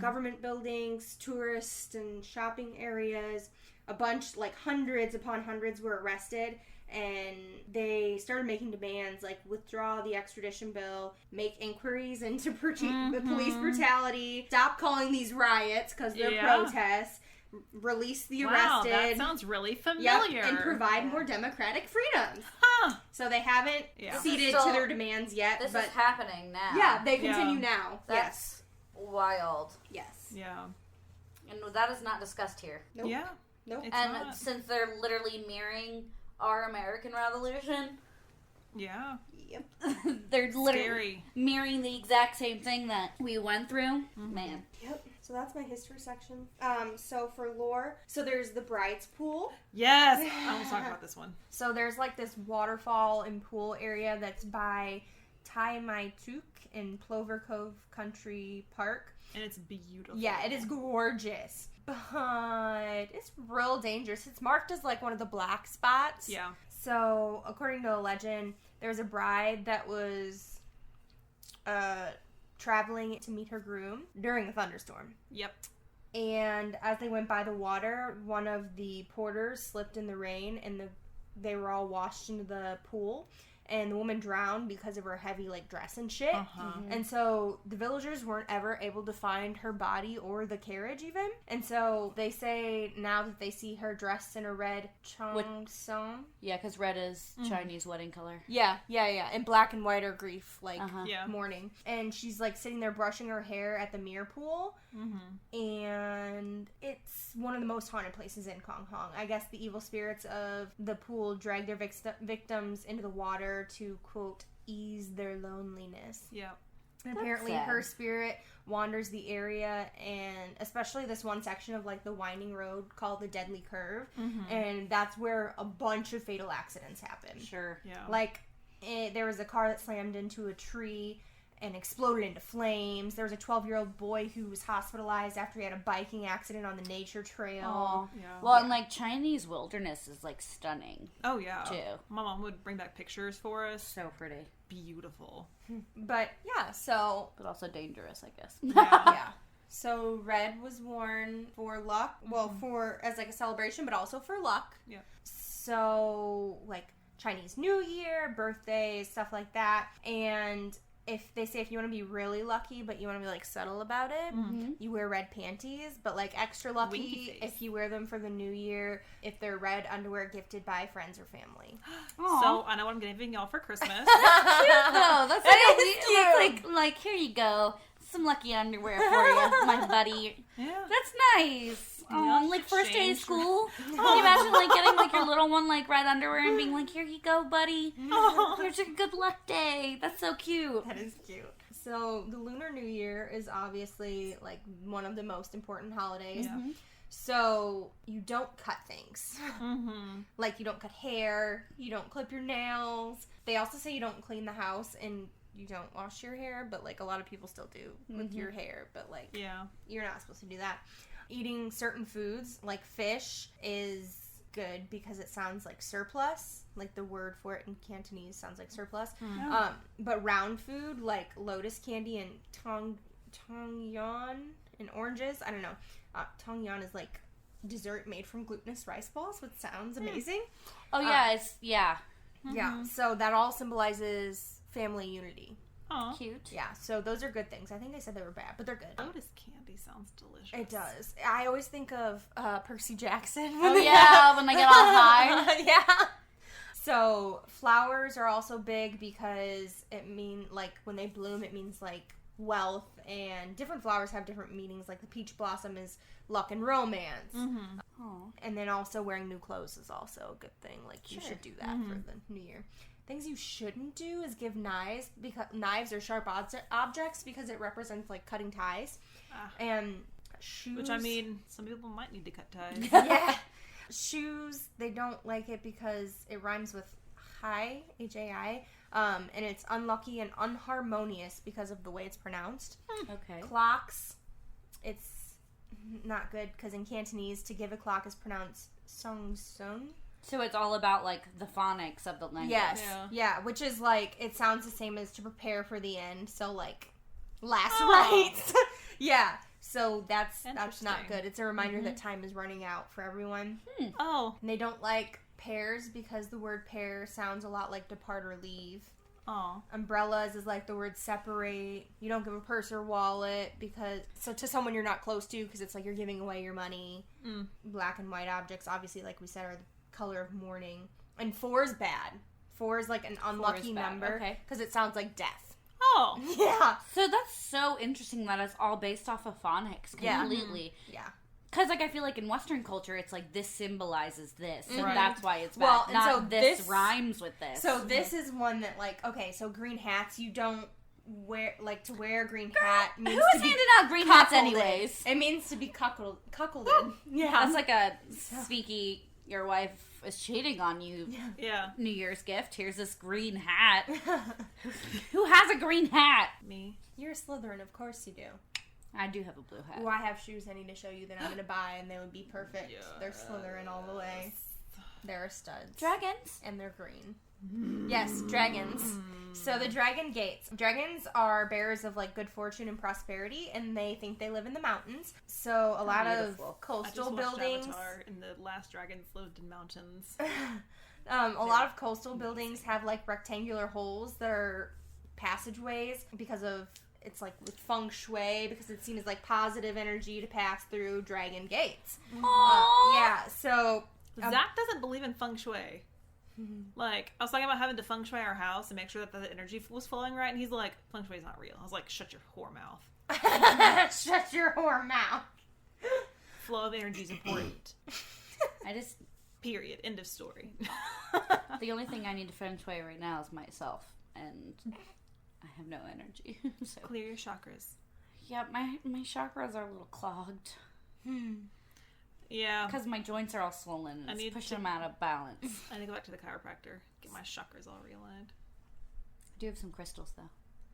government buildings, tourist and shopping areas. A bunch, like hundreds upon hundreds, were arrested. And they started making demands like withdraw the extradition bill, make inquiries into police brutality, stop calling these riots because they're protests, release the arrested. Wow, that sounds really familiar. And provide more democratic freedoms. So they haven't ceded to their demands yet. This is happening now. Yeah, they continue now. That's wild. Yes. Yeah. And that is not discussed here. Nope. Yeah. Nope. And since they're literally mirroring our American Revolution. Yeah. Yep. They're literally mirroring the exact same thing that we went through. Man. Yep. So that's my history section. So for lore, so there's the Bride's Pool. Yes. I was talking about this one. So there's like this waterfall and pool area that's by Tai Mai Tuk in Plover Cove Country Park. And it's beautiful. Yeah, it is gorgeous. But it's real dangerous. It's marked as like one of the black spots. Yeah. So, according to a legend, there was a bride that was traveling to meet her groom during a thunderstorm. Yep. And as they went by the water, one of the porters slipped in the rain, and they were all washed into the pool. And the woman drowned because of her heavy, like, dress and shit. And so the villagers weren't ever able to find her body or the carriage, even. And so they say now that they see her dressed in a red cheongsam. Yeah, because red is Chinese wedding color. Yeah. And black and white are grief, like, Yeah. mourning. And she's, like, sitting there brushing her hair at the mirror pool. And it's one of the most haunted places in Kong Hong. I guess the evil spirits of the pool drag their victims into the water to, quote, ease their loneliness. Yeah. And apparently her spirit wanders the area, and especially this one section of, like, the winding road called the Deadly Curve. And that's where a bunch of fatal accidents happen. Sure. Yeah. Like, there was a car that slammed into a tree and exploded into flames. There was a 12-year-old boy who was hospitalized after he had a biking accident on the nature trail. Oh. Yeah. Well, and, like, Chinese wilderness is, like, stunning. Oh, yeah. Too. My mom would bring back pictures for us. So pretty. Beautiful. But, yeah, so... But also dangerous, I guess. yeah. So, red was worn for luck. Well, as, like, a celebration, but also for luck. Yeah. So, like, Chinese New Year, birthdays, stuff like that. And... if you want to be really lucky, but you want to be, like, subtle about it, you wear red panties, but, like, extra lucky if you wear them for the new year, if they're red underwear gifted by friends or family. So, I know what I'm giving y'all for Christmas. Oh, that's like, here you go. Some lucky underwear for you, my buddy. Yeah. That's nice. Yeah, Like first day of change. school. Can you imagine like getting like your little one like red underwear and being like, here you go, buddy. Here's your good luck day. That's so cute. That is cute. So the Lunar New Year is obviously like one of the most important holidays. Yeah. So you don't cut things. Like you don't cut hair, you don't clip your nails. They also say you don't clean the house and you don't wash your hair, but like a lot of people still do with your hair, but like you're not supposed to do that. Eating certain foods like fish is good because it sounds like surplus, like the word for it in Cantonese sounds like surplus. But round food like lotus candy and tongyan and oranges, I don't know. Tongyan is like dessert made from glutinous rice balls, which sounds amazing. Oh yeah, yeah. So that all symbolizes family unity. Aw. Cute. Yeah, so those are good things. I think they said they were bad, but they're good. Lotus candy sounds delicious. It does. I always think of Percy Jackson. Oh yeah, when they get all high. Yeah. So flowers are also big because like when they bloom, it means like wealth, and different flowers have different meanings. Like the peach blossom is luck and romance. And then also wearing new clothes is also a good thing. Like you should do that for the new year. Things you shouldn't do is give knives, because knives are sharp objects because it represents like cutting ties. And shoes, which I mean, some people might need to cut ties. yeah. Shoes, they don't like it because it rhymes with Hai, H-A-I, and it's unlucky and unharmonious because of the way it's pronounced. Okay. Clocks, it's not good because in Cantonese, to give a clock is pronounced song sung. So it's all about like the phonics of the language. Yes, yeah, which is like, it sounds the same as to prepare for the end, so like, last rites. Yeah. So that's not good. It's a reminder that time is running out for everyone. Oh. And they don't like pears because the word pair sounds a lot like depart or leave. Oh. Umbrellas is like the word separate. You don't give a purse or wallet to someone you're not close to because it's like you're giving away your money. Black and white objects, obviously, like we said, are the color of mourning. And 4 is bad. 4 is like an unlucky number because it sounds like death. Oh. Yeah. So that's so interesting that it's all based off of phonics completely. Yeah. Because, like, I feel like in Western culture, it's like this symbolizes this, and Right. that's why it's bad. Well, and not so this rhymes with this. So this is one that, like, okay, so green hats, you don't wear, like, to wear a green hat means Who's to be handing out green hats cuckolded. anyways? It means to be cuckolded. Yeah, it's like a speaky your wife is cheating on you. Yeah. New Year's gift. Here's this green hat. Who has a green hat? Me. You're a Slytherin, of course you do. I do have a blue hat. Well, I have shoes I need to show you that I'm going to buy, and they would be perfect. Yes. They're Slytherin all the way. They're studs. Dragons. And they're green. Yes, dragons. So the dragon gates. Dragons are bearers of like good fortune and prosperity, and they think they live in the mountains. So a lot of coastal buildings. Avatar, and the last dragons lived in mountains. A lot of coastal buildings have like rectangular holes that are passageways because of it's like with feng shui, because it's seen as like positive energy to pass through dragon gates. Yeah. So Zach doesn't believe in feng shui. Like, I was talking about having to feng shui our house and make sure that the energy was flowing right, and he's like, feng shui is not real. I was like, shut your whore mouth. Shut your whore mouth. Flow of energy is important. I just... Period. End of story. The only thing I need to feng shui right now is myself, and I have no energy. So. Clear your chakras. Yeah, my chakras are a little clogged. Yeah. Because my joints are all swollen and it's pushing them out of balance. I need to go back to the chiropractor. Get my chakras all realigned. I do have some crystals, though.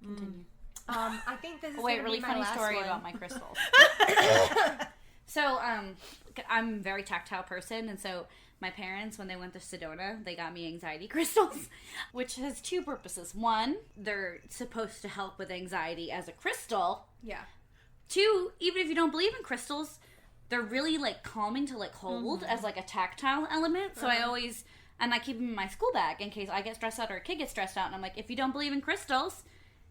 Continue. I think this is really be my funny last story one. about my crystals. So, I'm a very tactile person, and so my parents, when they went to Sedona, they got me anxiety crystals, which has two purposes. One, they're supposed to help with anxiety as a crystal. Yeah. Two, even if you don't believe in crystals, they're really, like, calming to, like, hold as, like, a tactile element. So I always, and I keep them in my school bag in case I get stressed out or a kid gets stressed out. And I'm like, if you don't believe in crystals,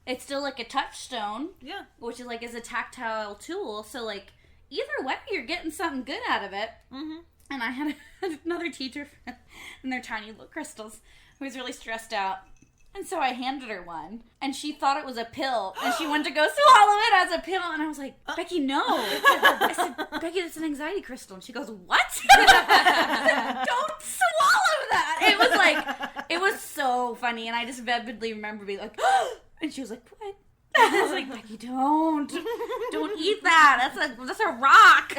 it's still, like, a touchstone. Yeah. Which is, like, is a tactile tool. So, like, either way, you're getting something good out of it. Mm-hmm. And I had another teacher friend, and they're tiny little crystals, who was really stressed out. And so I handed her one, and she thought it was a pill, and she wanted to go swallow it as a pill, and I was like, Becky, no. I said, Becky, that's an anxiety crystal. And she goes, what? I said, don't swallow that. It was so funny, and I just vividly remember being like, and she was like, what? I was like, Becky, don't eat that. That's a rock.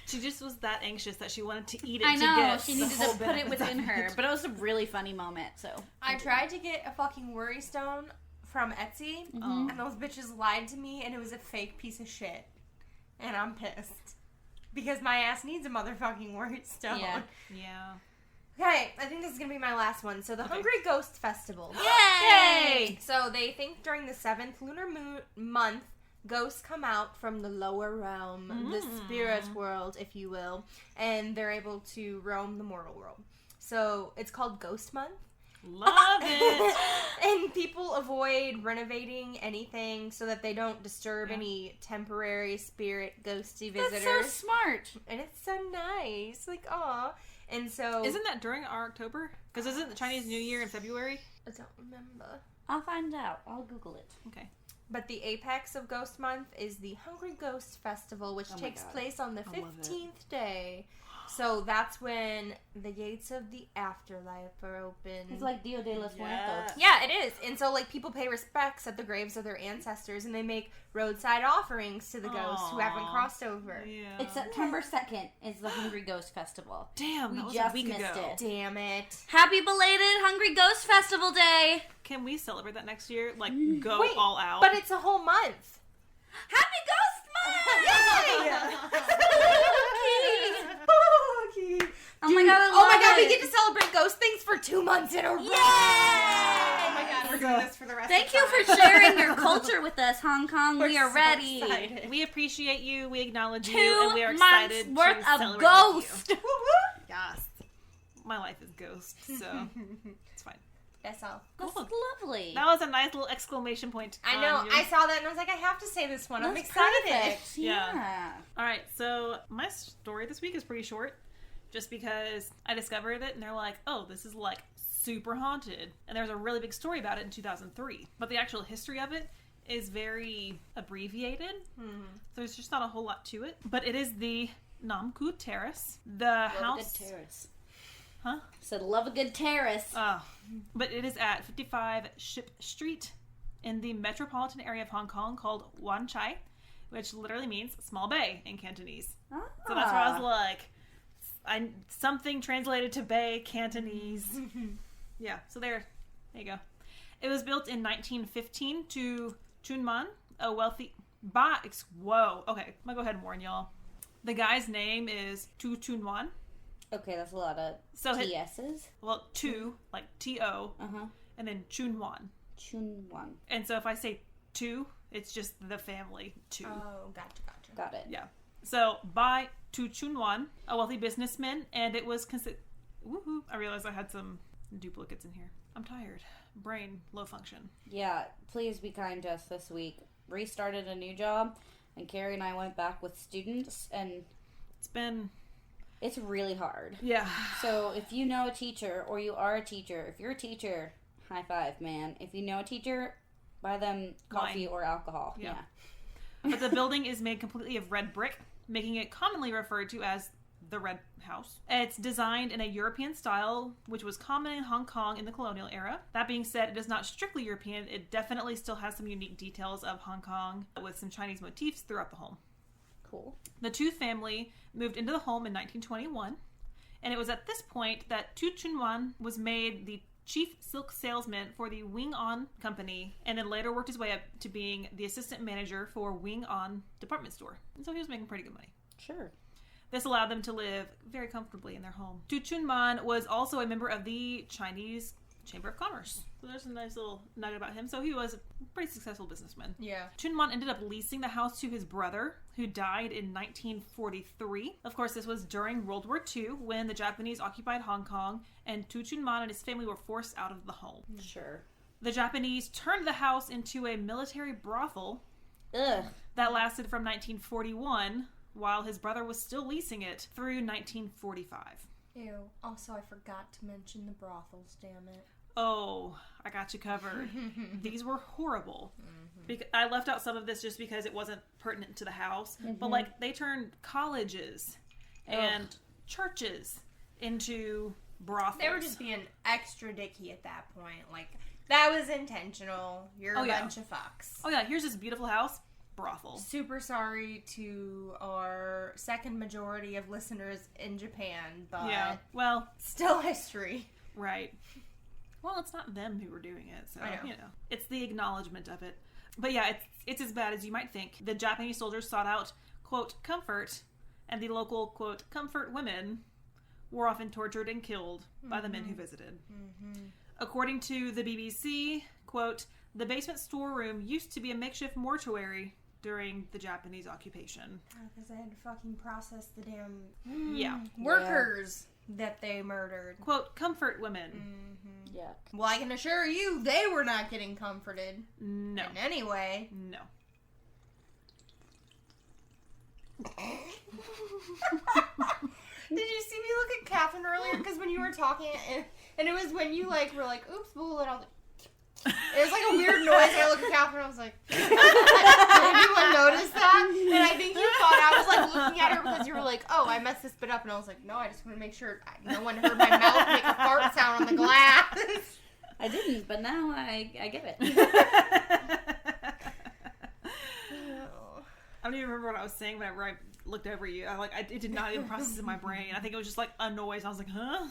She just was that anxious that she wanted to eat it. I know, to get she needed to put it within her. But it was a really funny moment, so. I tried to get a fucking worry stone from Etsy, and those bitches lied to me, and it was a fake piece of shit. And I'm pissed. Because my ass needs a motherfucking worry stone. Yeah. Okay, I think this is going to be my last one. So the Hungry Ghost Festival. Yay! So they think during the 7th lunar month, ghosts come out from the lower realm, the spirit world, if you will, and they're able to roam the mortal world. So it's called Ghost Month. Love it! And people avoid renovating anything so that they don't disturb any temporary spirit ghosty visitors. That's so smart. And it's so nice. Like, aw. And so... Isn't that during our October? Because isn't the Chinese New Year in February? I don't remember. I'll find out. I'll Google it. Okay. But the apex of Ghost Month is the Hungry Ghost Festival, which takes place on the 15th day. So that's when the gates of the afterlife are open. It's like Dia de los Muertos. Yeah, it is. And so, like, people pay respects at the graves of their ancestors, and they make roadside offerings to the ghosts who haven't crossed over. Yeah. It's September 2nd is the Hungry Ghost Festival. Damn, we that was just a week missed ago. it. Damn it. Happy belated Hungry Ghost Festival Day! Can we celebrate that next year? Like, go all out? But it's a whole month. Happy Ghost Month! Yay! Oh my god, we get to celebrate ghost things for 2 months in a row. Yay! Oh my god, we're doing this for the rest Thank of you time. for sharing your culture with us, Hong Kong. We are so ready. excited. We appreciate you. We acknowledge 2 you, and we are months excited worth to of celebrate ghost. with you. Yes, my life is ghost, so it's fine. That's all. That's Cool. lovely. That was a nice little exclamation point. I know. on your- I saw that and I was like, I have to say this one. I'm That's excited. perfect. Yeah. Yeah. All right, so my story this week is pretty short, just because I discovered it, and they're like, "Oh, this is like super haunted," and there's a really big story about it in 2003. But the actual history of it is very abbreviated, so there's just not a whole lot to it. But it is the Nam Kwu Terrace, the house. Love a good terrace. Huh? Said love a good terrace. But it is at 55 Ship Street in the metropolitan area of Hong Kong called Wan Chai, which literally means small bay in Cantonese. So that's where I was like, something translated to bay, Cantonese. Yeah, so there you go. It was built in 1915 to Chunman, a wealthy... Whoa. Okay, I'm gonna go ahead and warn y'all. The guy's name is Tu Chunwan. Okay, that's a lot of TS's. Well, Tu, like T-O, and then Chunwan. Chunwan. And so if I say Tu, it's just the family Tu. Oh, gotcha. Got it. Yeah. So, by Tu Chunwan, a wealthy businessman, and it was considered... Woohoo! I realized I had some duplicates in here. I'm tired. Brain, low function. Yeah, please be kind to us this week. Restarted a new job, and Carrie and I went back with students, and it's really hard. Yeah. So if you know a teacher, or you are a teacher, if you're a teacher, high five, man. If you know a teacher, buy them coffee or alcohol. Yeah. But the building is made completely of red brick, making it commonly referred to as the Red House. It's designed in a European style, which was common in Hong Kong in the colonial era. That being said, it is not strictly European. It definitely still has some unique details of Hong Kong with some Chinese motifs throughout the home. Cool. The Tu family moved into the home in 1921, and it was at this point that Tu Chunwan was made the chief silk salesman for the Wing On company, and then later worked his way up to being the assistant manager for Wing On department store. And so he was making pretty good money. Sure. This allowed them to live very comfortably in their home. Tu Chunman was also a member of the Chinese Chamber of Commerce. So there's a nice little nugget about him. So he was a pretty successful businessman. Yeah. Chunman ended up leasing the house to his brother, who died in 1943. Of course, this was during World War II, when the Japanese occupied Hong Kong, and Tu Chunman and his family were forced out of the home. Sure. The Japanese turned the house into a military brothel. Ugh. That lasted from 1941... while his brother was still leasing it through 1945. Ew. Also, I forgot to mention the brothels, damn it. Oh, I got you covered. These were horrible. I left out some of this just because it wasn't pertinent to the house. But, like, they turned colleges and churches into brothels. They were just being extra dicky at that point. Like, that was intentional. You're a bunch of fucks. Oh, yeah. Here's this beautiful house. Brothel. Super sorry to our second majority of listeners in Japan, but well, still history. Right. Well, it's not them who were doing it, so you know, it's the acknowledgement of it. But yeah, it's as bad as you might think. The Japanese soldiers sought out, quote, comfort, and the local, quote, comfort women were often tortured and killed by the men who visited. According to the BBC, quote, the basement storeroom used to be a makeshift mortuary during the Japanese occupation. Because they had to fucking process the damn workers that they murdered. Quote, comfort women. Yeah. Well, I can assure you, they were not getting comforted. No. In any way. No. Did you see me look at Catherine earlier? Because when you were talking, and it was when you, like, were like, oops, boo, and I was like, it was like a weird noise, and I looked at Catherine, and I was like, did anyone notice that? And I think you thought I was, like, looking at her because you were like, oh, I messed this bit up, and I was like, no, I just want to make sure no one heard my mouth make a fart sound on the glass. I didn't, but now I get it. I don't even remember what I was saying whenever I looked over you. It did not even process in my brain. I think it was just like a noise. I was like, huh?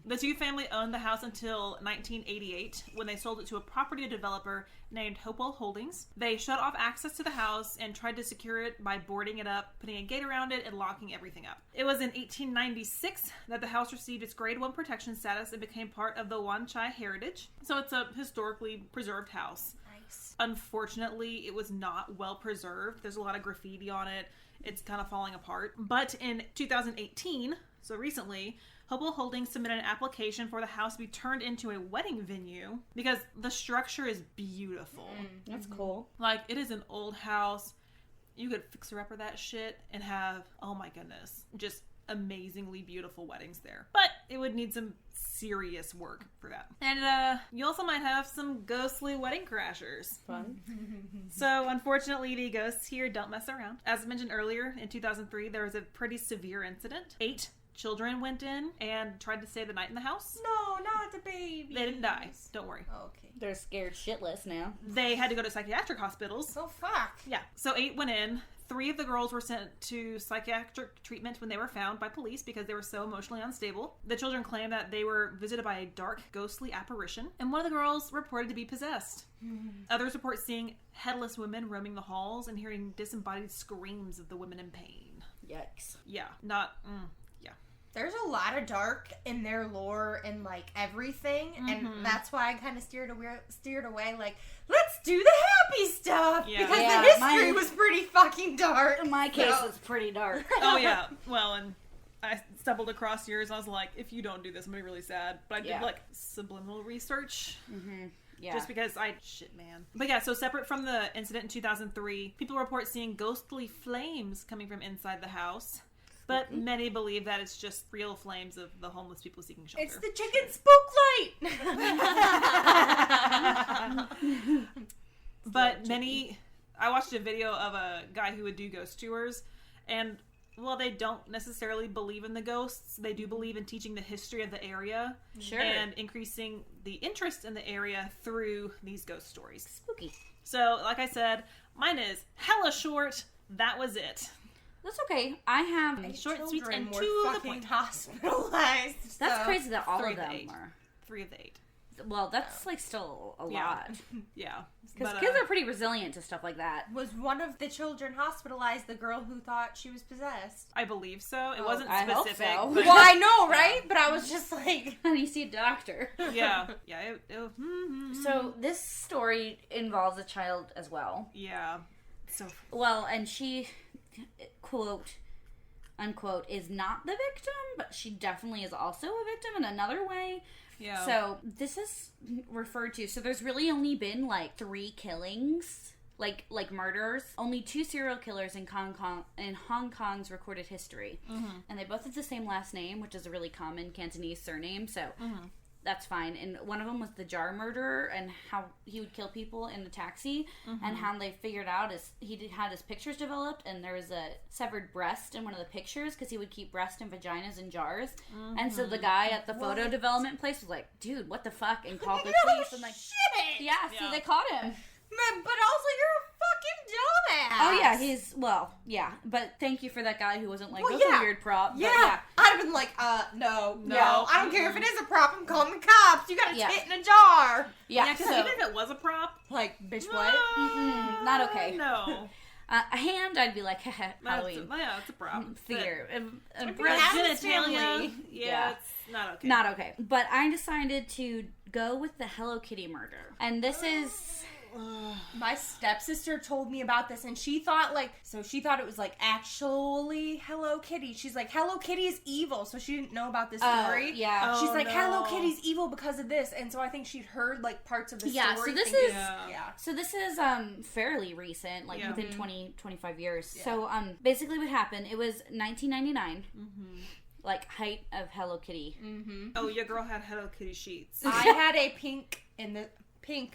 The Tu family owned the house until 1988, when they sold it to a property developer named Hopewell Holdings. They shut off access to the house and tried to secure it by boarding it up, putting a gate around it, and locking everything up. It was in 1896 that the house received its Grade 1 protection status and became part of the Wan Chai heritage. So it's a historically preserved house. Unfortunately, it was not well preserved. There's a lot of graffiti on it. It's kind of falling apart. But in 2018, so recently, Hopewell Holdings submitted an application for the house to be turned into a wedding venue because the structure is beautiful. That's cool. Like, it is an old house. You could fixer-upper that shit and have, oh my goodness, just amazingly beautiful weddings there. But it would need some serious work for that. And you also might have some ghostly wedding crashers. Fun. So unfortunately, the ghosts here don't mess around. As mentioned earlier, in 2003, there was a pretty severe incident. 8 children went in and tried to stay the night in the house. No, not the baby. They didn't die. Don't worry. Okay. They're scared shitless now. They had to go to psychiatric hospitals. Oh, fuck. Yeah. So 8 went in. 3 of the girls were sent to psychiatric treatment when they were found by police because they were so emotionally unstable. The children claimed that they were visited by a dark, ghostly apparition, and one of the girls reported to be possessed. Others report seeing headless women roaming the halls and hearing disembodied screams of the women in pain. Yikes. Yeah. Not... yeah. There's a lot of dark in their lore and, like, everything, and that's why I kind of steered away, like, let's do the happy stuff! Yeah. Because Yeah, the history mine- was pretty fucking dark. In my case, it's pretty dark. Oh, yeah. Well, and I stumbled across yours, and I was like, if you don't do this, I'm going to be really sad. But I did, like, subliminal research. Yeah. Just because shit, man. But yeah, so separate from the incident in 2003, people report seeing ghostly flames coming from inside the house. But many believe that it's just real flames of the homeless people seeking shelter. It's the chicken spook light! But I watched a video of a guy who would do ghost tours, and while they don't necessarily believe in the ghosts, they do believe in teaching the history of the area. Sure. And increasing the interest in the area through these ghost stories. Spooky. So, like I said, mine is hella short. That was it. That's okay. I have... Short, sweet, Children and were to the fucking point. hospitalized. That's so. crazy that all 3 of of the them 8. were. 3 of the 8. Well, that's like still a Yeah. lot. Yeah. Because But, kids are pretty resilient to stuff like that. Was one of the children hospitalized the girl who thought she was possessed? I believe so. It wasn't I hope specific. so. But Well, I know, right? But I was just like... And you see a doctor. yeah. Yeah. So this story involves a child as well. Yeah. So Well, and she, quote, unquote, is not the victim, but she definitely is also a victim in another way. yeah. So this is referred to. So there's really only been like 3 killings, like murders. Only 2 serial killers in Hong Kong's recorded history, and they both have the same last name, which is a really common Cantonese surname. So that's fine. And one of them was the jar murderer, and how he would kill people in the taxi, and how they figured out is had his pictures developed, and there was a severed breast in one of the pictures because he would keep breast and vaginas in jars. And so the guy at the photo development place was like, "Dude, what the fuck?" and called the police. And like, shit! yeah, so they caught him. Man, but also you're a fucking dumbass! Oh yeah, but thank you for that guy who wasn't like, Well, that's yeah. a weird prop. But Yeah. I'd have been like, no. No. I don't care if it is a prop, I'm calling the cops. You got a Yeah. tit in a jar. Yeah, Yeah, because so, even if it was a prop, Like, bitch, what? not okay. No. A hand, I'd be like, haha, Halloween. Yeah, it's a prop. Theater. But Adam's genitalia, family. yeah, it's not okay. Not okay. But I decided to go with the Hello Kitty murder. And this is... My stepsister told me about this, and she thought it was like actually Hello Kitty. She's like, Hello Kitty is evil, so she didn't know about this story. Yeah. Oh, She's like, no. Hello Kitty's evil because of this, and so I think she'd heard like parts of the Yeah, story. so this thinking- is- Yeah. So this is fairly recent, like Yeah. within 25 years. So basically what happened, it was 1999. Like height of Hello Kitty. Oh, your girl had Hello Kitty sheets. I had a pink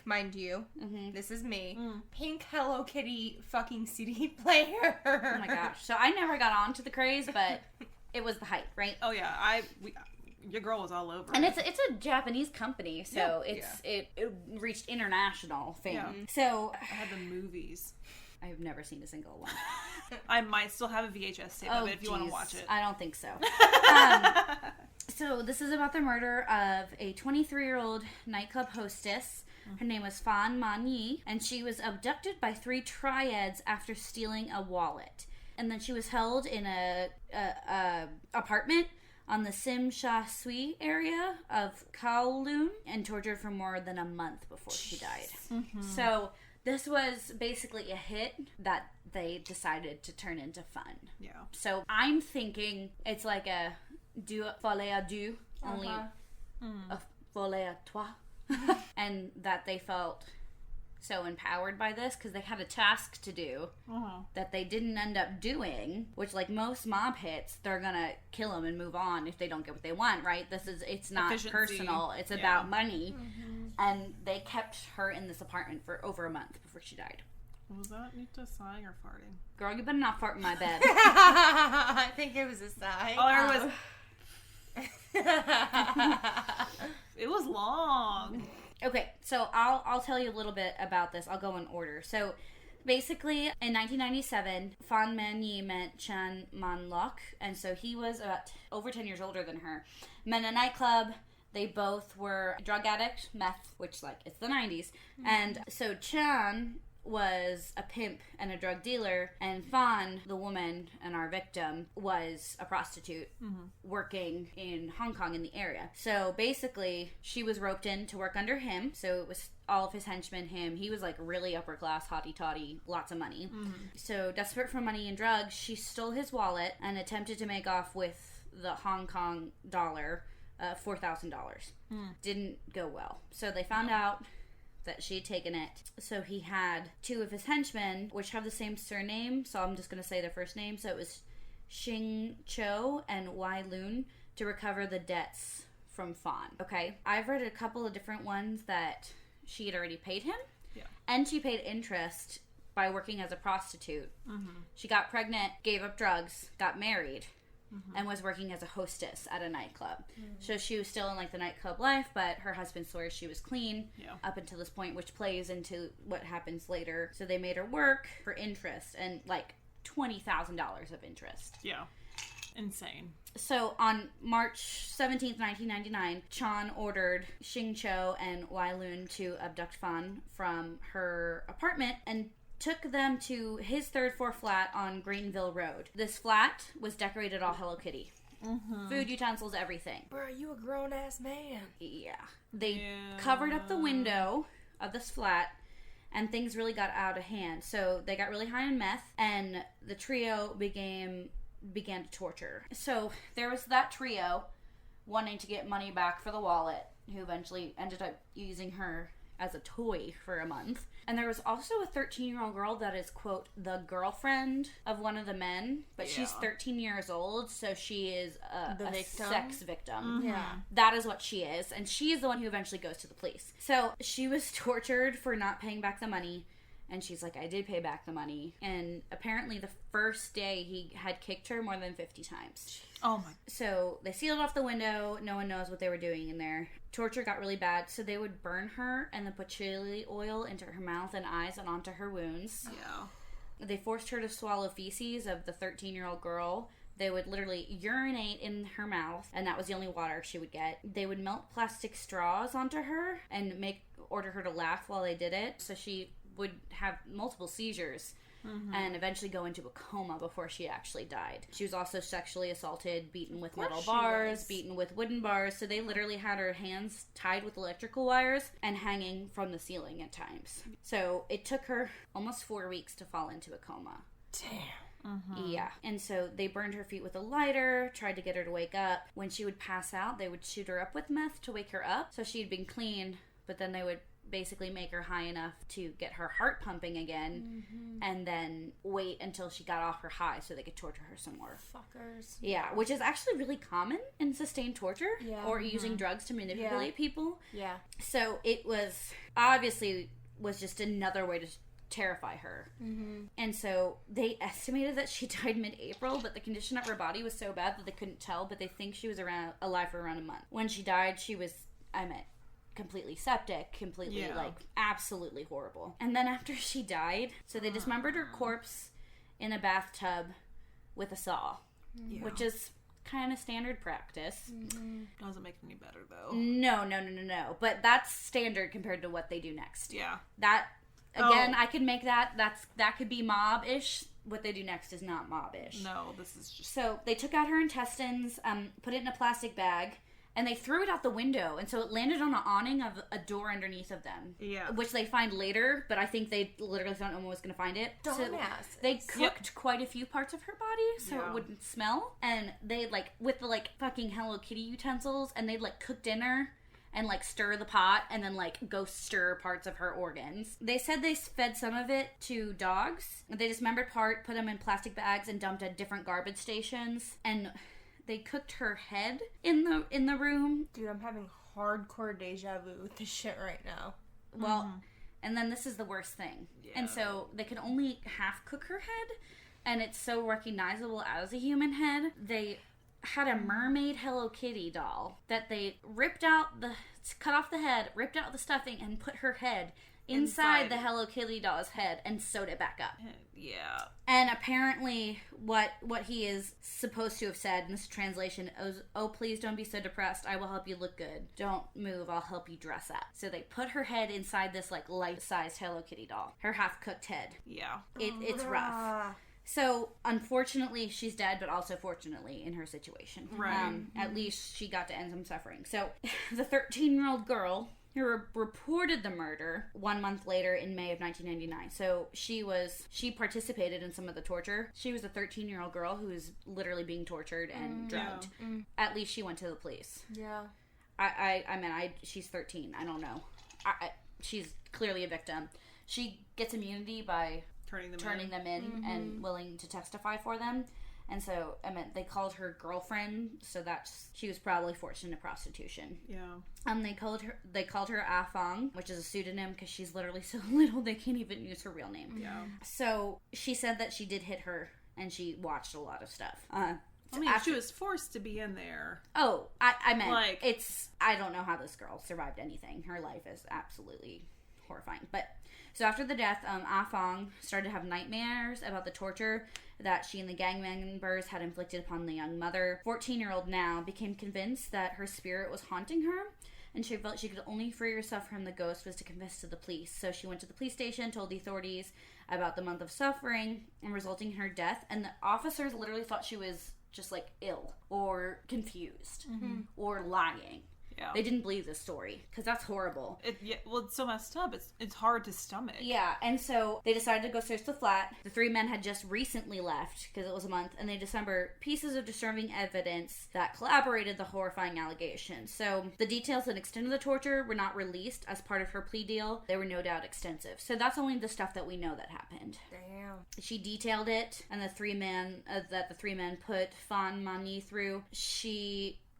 mind you. Mm-hmm. This is me. Pink Hello Kitty fucking CD player. Oh my gosh. So I never got on to the craze, but it was the hype, right? Oh yeah, your girl was all over. And it. it's a Japanese company, so it reached international fame. Yeah. So I had the movies. I've never seen a single one. I might still have a VHS tape of it if you want to geez. watch it. I don't think so. So this is about the murder of a 23-year-old nightclub hostess. Her name was Fan Man Yi, and she was abducted by 3 triads after stealing a wallet. And then she was held in a apartment on the Sim Sha Sui area of Kowloon and tortured for more than a month before she died. So this was basically a hit that they decided to turn into fun. Yeah. So I'm thinking it's like a deux folie à deux, only a folie à trois. And that they felt so empowered by this because they had a task to do that they didn't end up doing, which like most mob hits, they're gonna kill them and move on if they don't get what they want, right? It's not Efficiency. personal, it's about money. And they kept her in this apartment for over a month before she died. Was that Nita sighing or farting? Girl, you better not fart in my bed. I think it was a sigh. All I heard was It was long. Okay, so I'll tell you a little bit about this. I'll go in order. So basically, in 1997, Fan Man Yi met Chan Man Lok, and so he was about over 10 years older than her. Met in a nightclub. They both were drug addict, meth, which, like, it's the 90s. Mm-hmm. And so Chan was a pimp and a drug dealer, and Fan, the woman and our victim, was a prostitute working in Hong Kong in the area. So basically, she was roped in to work under him, so it was all of his henchmen, him. He was like really upper class, hotty-toddy, lots of money. So desperate for money and drugs, she stole his wallet and attempted to make off with the Hong Kong dollar, $4,000. Didn't go well. So they found out that she had taken it. So he had two of his henchmen, which have the same surname, so I'm just going to say their first name. So it was Xing Cho and Wai Lun, to recover the debts from Fan. Okay, I've read a couple of different ones that she had already paid him, and she paid interest by working as a prostitute. She got pregnant, gave up drugs, got married, and was working as a hostess at a nightclub. So she was still in like the nightclub life, but her husband swears she was clean up until this point, which plays into what happens later. So they made her work for interest, and like $20,000 of interest. Yeah. Insane. So on March 17th, 1999, Chan ordered Xing Cho and Wai Lun to abduct Fan from her apartment and took them to his third floor flat on Greenville Road. This flat was decorated all Hello Kitty. Food, utensils, everything. Bro, you a grown-ass man. Yeah. They covered up the window of this flat, and things really got out of hand. So they got really high on meth, and the trio began to torture. So there was that trio wanting to get money back for the wallet, who eventually ended up using her as a toy for a month. And there was also a 13-year-old girl that is, quote, the girlfriend of one of the men, but she's 13 years old, so she is a sex victim. Yeah. That is what she is, and she is the one who eventually goes to the police. So she was tortured for not paying back the money, and she's like, I did pay back the money. And apparently the first day he had kicked her more than 50 times. Oh my. So they sealed off the window. No one knows what they were doing in there. Torture got really bad, so they would burn her and then put chili oil into her mouth and eyes and onto her wounds. Yeah. They forced her to swallow feces of the 13-year-old girl. They would literally urinate in her mouth, and that was the only water she would get. They would melt plastic straws onto her and order her to laugh while they did it, so she would have multiple seizures and eventually go into a coma before she actually died. She was also sexually assaulted, beaten with metal bars, beaten with wooden bars, so they literally had her hands tied with electrical wires and hanging from the ceiling at times. So it took her almost 4 weeks to fall into a coma. Damn. Yeah. And so they burned her feet with a lighter, tried to get her to wake up. When she would pass out, they would shoot her up with meth to wake her up. So she had been clean, but then they would basically make her high enough to get her heart pumping again, and then wait until she got off her high so they could torture her some more. Fuckers. Yeah, which is actually really common in sustained torture, or using drugs to manipulate people. Yeah. So it was just another way to terrify her. And so they estimated that she died mid-April, but the condition of her body was so bad that they couldn't tell, but they think she was alive for around a month. When she died, she was, completely septic, completely, absolutely horrible. And then after she died, so they dismembered her corpse in a bathtub with a saw, which is kind of standard practice. Doesn't make it any better, though. No. But that's standard compared to what they do next. Yeah. That, again, I could make that could be mob-ish. What they do next is not mob-ish. No, this is just... So they took out her intestines, put it in a plastic bag, and they threw it out the window, and so it landed on an awning of a door underneath of them. Yeah. Which they find later, but I think they literally thought no one was going to find it. Dumbass. So they cooked quite a few parts of her body, so it wouldn't smell. And they, with the, fucking Hello Kitty utensils, and they'd, cook dinner and, stir the pot, and then, go stir parts of her organs. They said they fed some of it to dogs. They dismembered part, put them in plastic bags, and dumped at different garbage stations. And they cooked her head in the room. Dude, I'm having hardcore deja vu with this shit right now. Well, and then this is the worst thing. Yeah. And so they could only half cook her head, and it's so recognizable as a human head. They had a mermaid Hello Kitty doll that they cut off the head, ripped out the stuffing, and put her head inside the Hello Kitty doll's head and sewed it back up. Yeah. And apparently what he is supposed to have said in this translation is, oh, please don't be so depressed. I will help you look good. Don't move. I'll help you dress up. So they put her head inside this, like, life-sized Hello Kitty doll. Her half-cooked head. Yeah. It's rough. So, unfortunately, she's dead, but also fortunately in her situation. Right. At least she got to end some suffering. So, the 13-year-old girl who reported the murder 1 month later in May of 1999. So, she participated in some of the torture. She was a 13-year-old girl who was literally being tortured and drugged. Yeah. At least she went to the police. Yeah. She's 13. I don't know. She's clearly a victim. She gets immunity by turning them in and willing to testify for them. And so, they called her girlfriend, so she was probably forced into prostitution. Yeah. They called her Afong, which is a pseudonym because she's literally so little they can't even use her real name. Yeah. So, she said that she did hit her, and she watched a lot of stuff. She was forced to be in there. Oh, I meant, I don't know how this girl survived anything. Her life is absolutely horrifying. But, so after the death, Afong started to have nightmares about the torture that she and the gang members had inflicted upon the young mother. 14-year-old now became convinced that her spirit was haunting her, and she felt she could only free herself from the ghost was to confess to the police. So she went to the police station, told the authorities about the month of suffering and resulting in her death, and the officers literally thought she was just, like, ill or confused or lying. Yeah. They didn't believe this story because that's horrible. It's so messed up. It's hard to stomach. Yeah, and so they decided to go search the flat. The 3 men had just recently left because it was a month, and they discovered pieces of disturbing evidence that corroborated the horrifying allegations. So the details and extent of the torture were not released as part of her plea deal. They were no doubt extensive. So that's only the stuff that we know that happened. Damn. She detailed it, and the 3 men put Fan Mani through.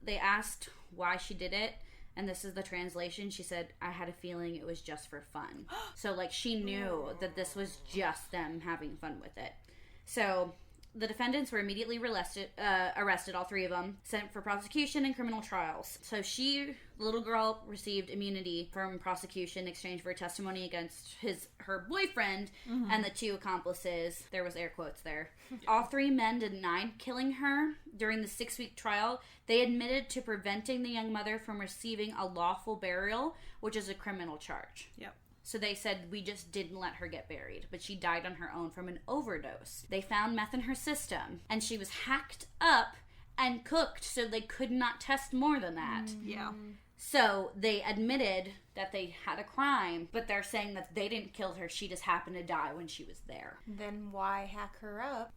They asked why she did it, and this is the translation. She said, I had a feeling it was just for fun. So, like, she knew that this was just them having fun with it. So the defendants were immediately arrested, all 3 of them, sent for prosecution and criminal trials. So the little girl, received immunity from prosecution in exchange for testimony against her boyfriend and the 2 accomplices. There was air quotes there. All 3 men denied killing her. During the 6-week trial, they admitted to preventing the young mother from receiving a lawful burial, which is a criminal charge. Yep. So they said, we just didn't let her get buried, but she died on her own from an overdose. They found meth in her system, and she was hacked up and cooked, so they could not test more than that. Yeah. So they admitted that they had a crime, but they're saying that they didn't kill her. She just happened to die when she was there. Then why hack her up?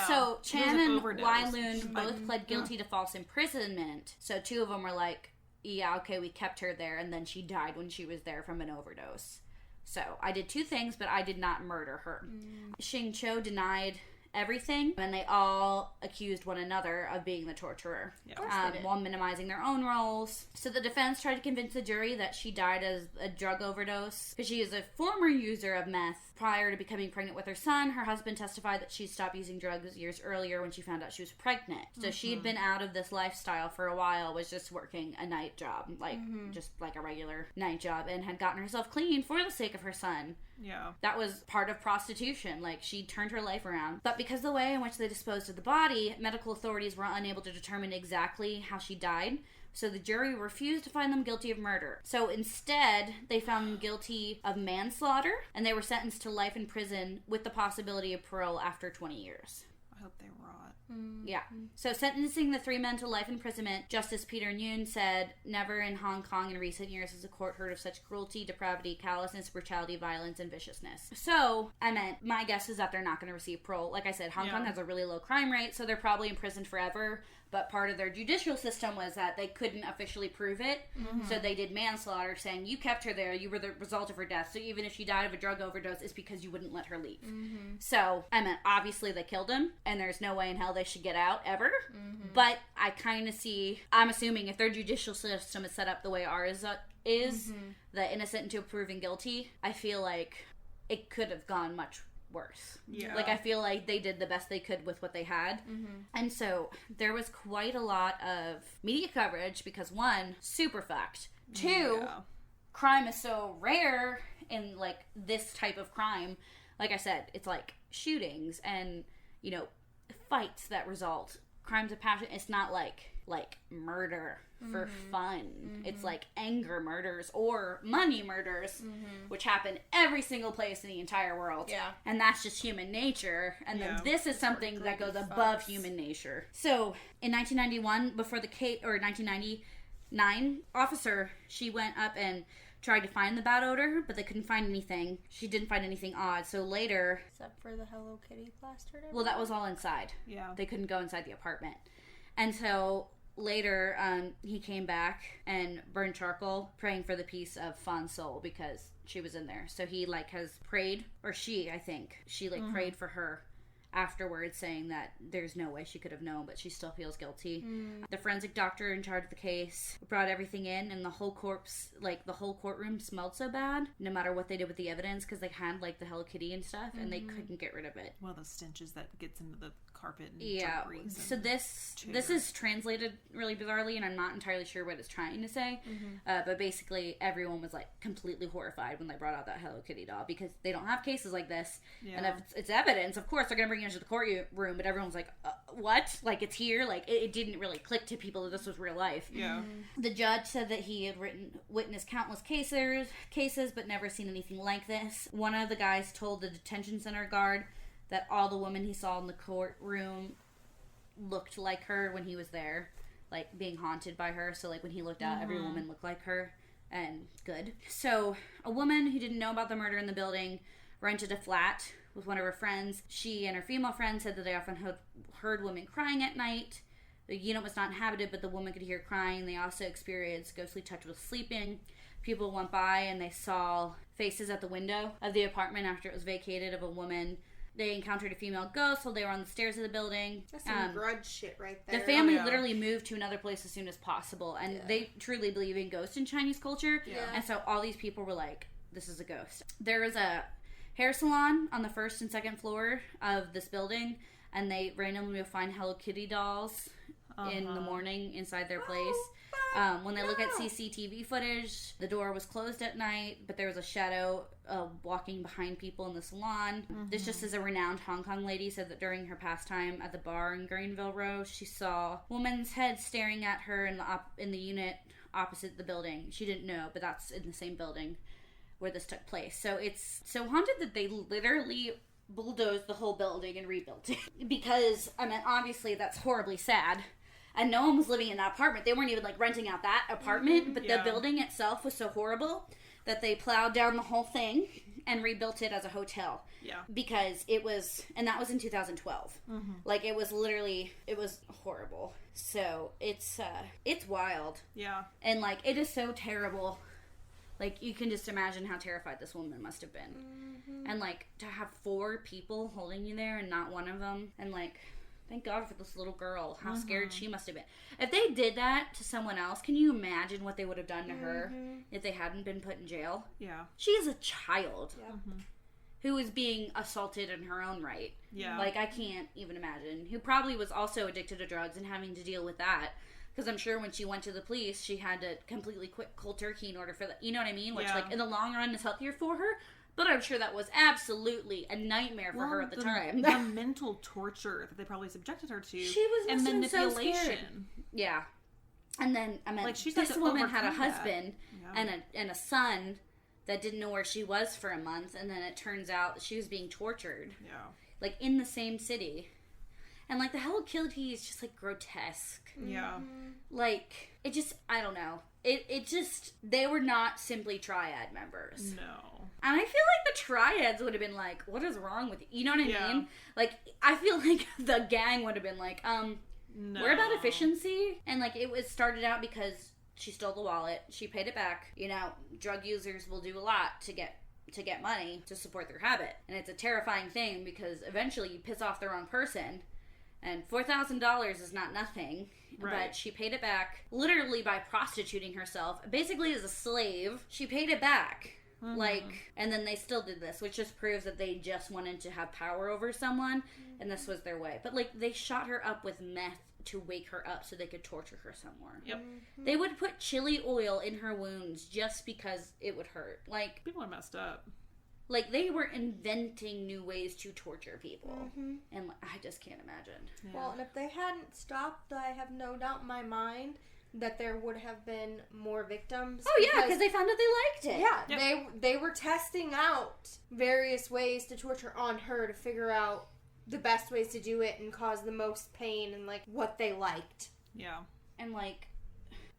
So Chan and Wai Lun both pled guilty to false imprisonment. So 2 of them were like, yeah, okay, we kept her there, and then she died when she was there from an overdose. So I did 2 things, but I did not murder her. Xing Cho denied everything, and they all accused one another of being the torturer, while minimizing their own roles. So the defense tried to convince the jury that she died as a drug overdose because she is a former user of meth. Prior to becoming pregnant with her son, her husband testified that she stopped using drugs years earlier when she found out she was pregnant. So she had been out of this lifestyle for a while, was just working a night job, just like a regular night job, and had gotten herself clean for the sake of her son. Yeah. That was part of prostitution. Like, she turned her life around. But because the way in which they disposed of the body, medical authorities were unable to determine exactly how she died. So the jury refused to find them guilty of murder. So instead, they found them guilty of manslaughter, and they were sentenced to life in prison with the possibility of parole after 20 years. I hope they rot. Yeah. So sentencing the 3 men to life imprisonment, Justice Peter Nguyen said, never in Hong Kong in recent years has a court heard of such cruelty, depravity, callousness, brutality, violence, and viciousness. So, my guess is that they're not going to receive parole. Like I said, Hong Kong has a really low crime rate, so they're probably imprisoned forever. But part of their judicial system was that they couldn't officially prove it. So they did manslaughter, saying, you kept her there, you were the result of her death. So even if she died of a drug overdose, it's because you wouldn't let her leave. So, obviously they killed him, and there's no way in hell they should get out, ever. But I kind of see, I'm assuming if their judicial system is set up the way ours is, the innocent until proven guilty, I feel like it could have gone much worse. Yeah. Like, I feel like they did the best they could with what they had. And so there was quite a lot of media coverage because, one, super fucked. Two, crime is so rare in, like, this type of crime. Like I said, it's like shootings and, you know, fights that result. Crimes of passion. It's not like murder for fun. It's like anger murders or money murders, which happen every single place in the entire world. Yeah. And that's just human nature. And then this is something that goes above human nature. So in 1991, before the case, or 1999, officer, she went up and tried to find the bad odor, but they couldn't find anything. She didn't find anything odd. So later... Except for the Hello Kitty plastered everywhere. Well, that was all inside. Yeah. They couldn't go inside the apartment. And so later, he came back and burned charcoal, praying for the peace of Fawn's soul because she was in there. So he, like, has prayed, or she, I think, she, like, prayed for her afterwards, saying that there's no way she could have known, but she still feels guilty. The forensic doctor in charge of the case brought everything in, and the whole corpse, like, the whole courtroom smelled so bad, no matter what they did with the evidence, because they had, like, the Hello Kitty and stuff, and they couldn't get rid of it. Well, the stenches that gets into the carpet and Yeah, draperies. so this is translated really bizarrely, and I'm not entirely sure what it's trying to say, but basically everyone was, like, completely horrified when they brought out that Hello Kitty doll, because they don't have cases like this, and if it's evidence, of course they're gonna bring it into the courtroom, but everyone was like, what? Like, it's here? Like, it didn't really click to people that this was real life. Yeah. The judge said that he had witnessed countless cases, but never seen anything like this. One of the guys told the detention center guard that all the women he saw in the courtroom looked like her when he was there, like, being haunted by her. So, like, when he looked out, every woman looked like her, and good. So, a woman who didn't know about the murder in the building rented a flat with one of her friends. She and her female friend said that they often heard women crying at night. The unit was not inhabited, but the woman could hear crying. They also experienced ghostly touch with sleeping. People went by and they saw faces at the window of the apartment after it was vacated of a woman. They encountered a female ghost while they were on the stairs of the building. That's some grudge shit right there. The family literally moved to another place as soon as possible, and they truly believe in ghosts in Chinese culture. Yeah. And so all these people were like, this is a ghost. There is a hair salon on the first and second floor of this building, and they randomly will find Hello Kitty dolls in the morning inside their place. When they look at CCTV footage, the door was closed at night, but there was a shadow walking behind people in the salon. This just as a renowned Hong Kong lady said that during her pastime at the bar in Greenville Row, she saw a woman's head staring at her in the unit opposite the building. She didn't know, but that's in the same building where this took place. So it's so haunted that they literally bulldozed the whole building and rebuilt it. Because, I mean, obviously that's horribly sad. And no one was living in that apartment. They weren't even, like, renting out that apartment. But the building itself was so horrible that they plowed down the whole thing and rebuilt it as a hotel. Yeah. Because it was, and that was in 2012. Like, it was literally, it was horrible. So, it's wild. Yeah. And, like, it is so terrible. Like, you can just imagine how terrified this woman must have been. And, like, to have 4 people holding you there and not one of them. And, like, thank God for this little girl. How scared she must have been. If they did that to someone else, can you imagine what they would have done to her if they hadn't been put in jail? Yeah. She is a child who is being assaulted in her own right. Yeah. Like, I can't even imagine. Who probably was also addicted to drugs and having to deal with that. Because I'm sure when she went to the police, she had to completely quit cold turkey in order for that. You know what I mean? Which, like, in the long run is healthier for her. But I'm sure that was absolutely a nightmare for her at the time. The mental torture that they probably subjected her to. She was and manipulation. So scared. Yeah. And then, I mean, like, she's this woman had a overcome husband and a son that didn't know where she was for a month. And then it turns out she was being tortured. Yeah. Like, in the same city. And, like, the Hello Kitty is just, like, grotesque. Yeah. Like, it just, I don't know. It just, they were not simply Triad members. No. And I feel like the Triads would have been like, what is wrong with you? You know what I mean? Like, I feel like the gang would have been like, no. We're about efficiency. And, like, it was started out because she stole the wallet. She paid it back. You know, drug users will do a lot to get money to support their habit. And it's a terrifying thing because eventually you piss off the wrong person. And $4,000 is not nothing, but she paid it back literally by prostituting herself, basically as a slave. She paid it back Like, and then they still did this, which just proves that they just wanted to have power over someone, and this was their way. But, like, they shot her up with meth to wake her up so they could torture her some more. Yep. They would put chili oil in her wounds just because it would hurt. Like, people are messed up. Like, they were inventing new ways to torture people. And I just can't imagine. Yeah. Well, and if they hadn't stopped, I have no doubt in my mind that there would have been more victims. Oh, yeah, because they found out they liked it. Yeah, they were testing out various ways to torture on her to figure out the best ways to do it and cause the most pain and, like, what they liked. Yeah. And, like,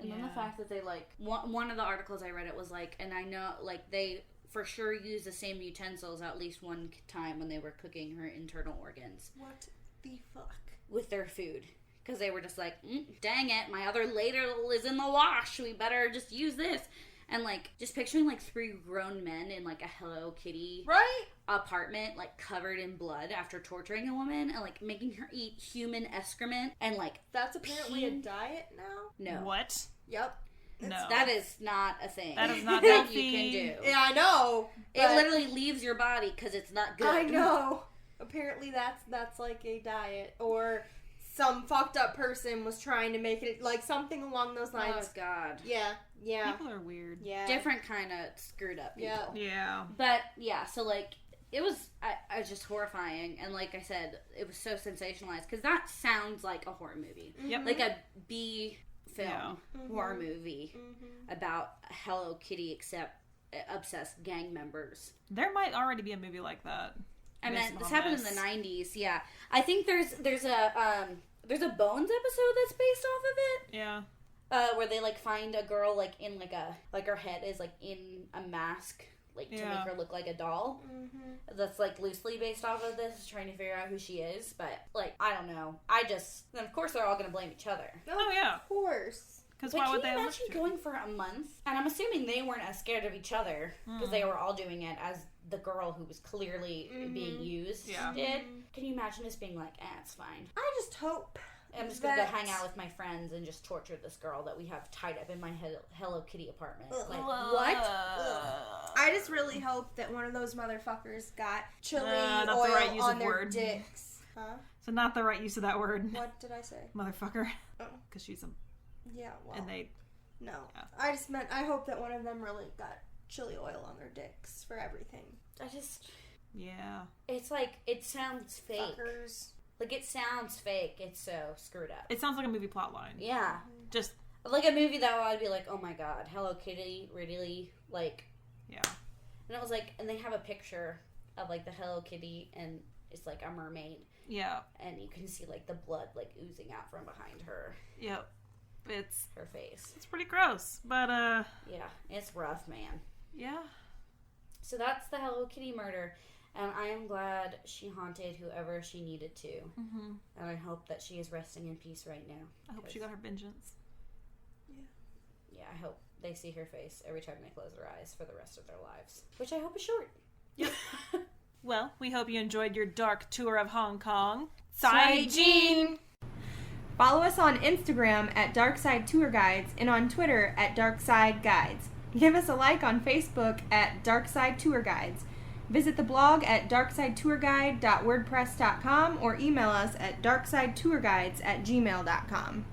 and then the fact that they, like, one of the articles I read, it was, like, and I know, like, they for sure used the same utensils at least one time when they were cooking her internal organs. What the fuck? With their food. Because they were just like, dang it, my other ladle is in the wash. We better just use this. And, like, just picturing, like, 3 grown men in, like, a Hello Kitty apartment, like, covered in blood after torturing a woman and, like, making her eat human excrement and, like... That's apparently a diet now? No. What? Yep. No. That is not a thing. That is not that healthy. you can do. Yeah, I know. It literally leaves your body because it's not good. I know. Apparently that's like a diet. Or some fucked up person was trying to make it, like, something along those lines. Oh, God. Yeah. People are weird. Yeah. Different kind of screwed up people. Yeah. But, yeah, so, like, it was just horrifying. And, like I said, it was so sensationalized. Because that sounds like a horror movie. Yep. Like a B film horror movie about Hello Kitty except obsessed gang members. There might already be a movie like that. I mean, this happened in the 90s, yeah. I think there's a Bones episode that's based off of it. Yeah. Where they, like, find a girl, like, in, like her head is, like, in a mask, like, to make her look like a doll. That's, like, loosely based off of this, trying to figure out who she is. But, like, I don't know. And of course they're all gonna blame each other. Oh, yeah. Of course. Because But why can would they you imagine going for a month? And I'm assuming they weren't as scared of each other, because they were all doing it as the girl who was clearly being used did. Can you imagine this being like, it's fine. I just hope I'm just gonna go hang out with my friends and just torture this girl that we have tied up in my Hello Kitty apartment. Like, what? I just really hope that one of those motherfuckers got chili not oil the right use on of their word. dicks. Huh? So not the right use of that word. What did I say? Motherfucker. Oh. Because she's a... Yeah, well. And they... No. Yeah. I just meant, I hope that one of them really got chili oil on their dicks for everything. Yeah. It's like, it sounds fake. Fuckers. Like, it sounds fake. It's so screwed up. It sounds like a movie plot line. Yeah. Just... Like a movie that I'd be like, oh my god, Hello Kitty, really? Like... Yeah. And it was like, and they have a picture of, like, the Hello Kitty, and it's like a mermaid. Yeah. And you can see, like, the blood, like, oozing out from behind her. Yep. It's... Her face. It's pretty gross, but, Yeah, it's rough, man. Yeah. So that's the Hello Kitty murder, and I am glad she haunted whoever she needed to. Mm-hmm. And I hope that she is resting in peace right now. I hope she got her vengeance. Yeah, I hope they see her face every time they close their eyes for the rest of their lives. Which I hope is short. Yep. Well, we hope you enjoyed your dark tour of Hong Kong. Cai Jean! Follow us on Instagram at Darkside Tour Guides and on Twitter at Darkside Guides. Give us a like on Facebook at Darkside Tour Guides. Visit the blog at darksidetourguide.wordpress.com or email us at darksidetourguides@gmail.com.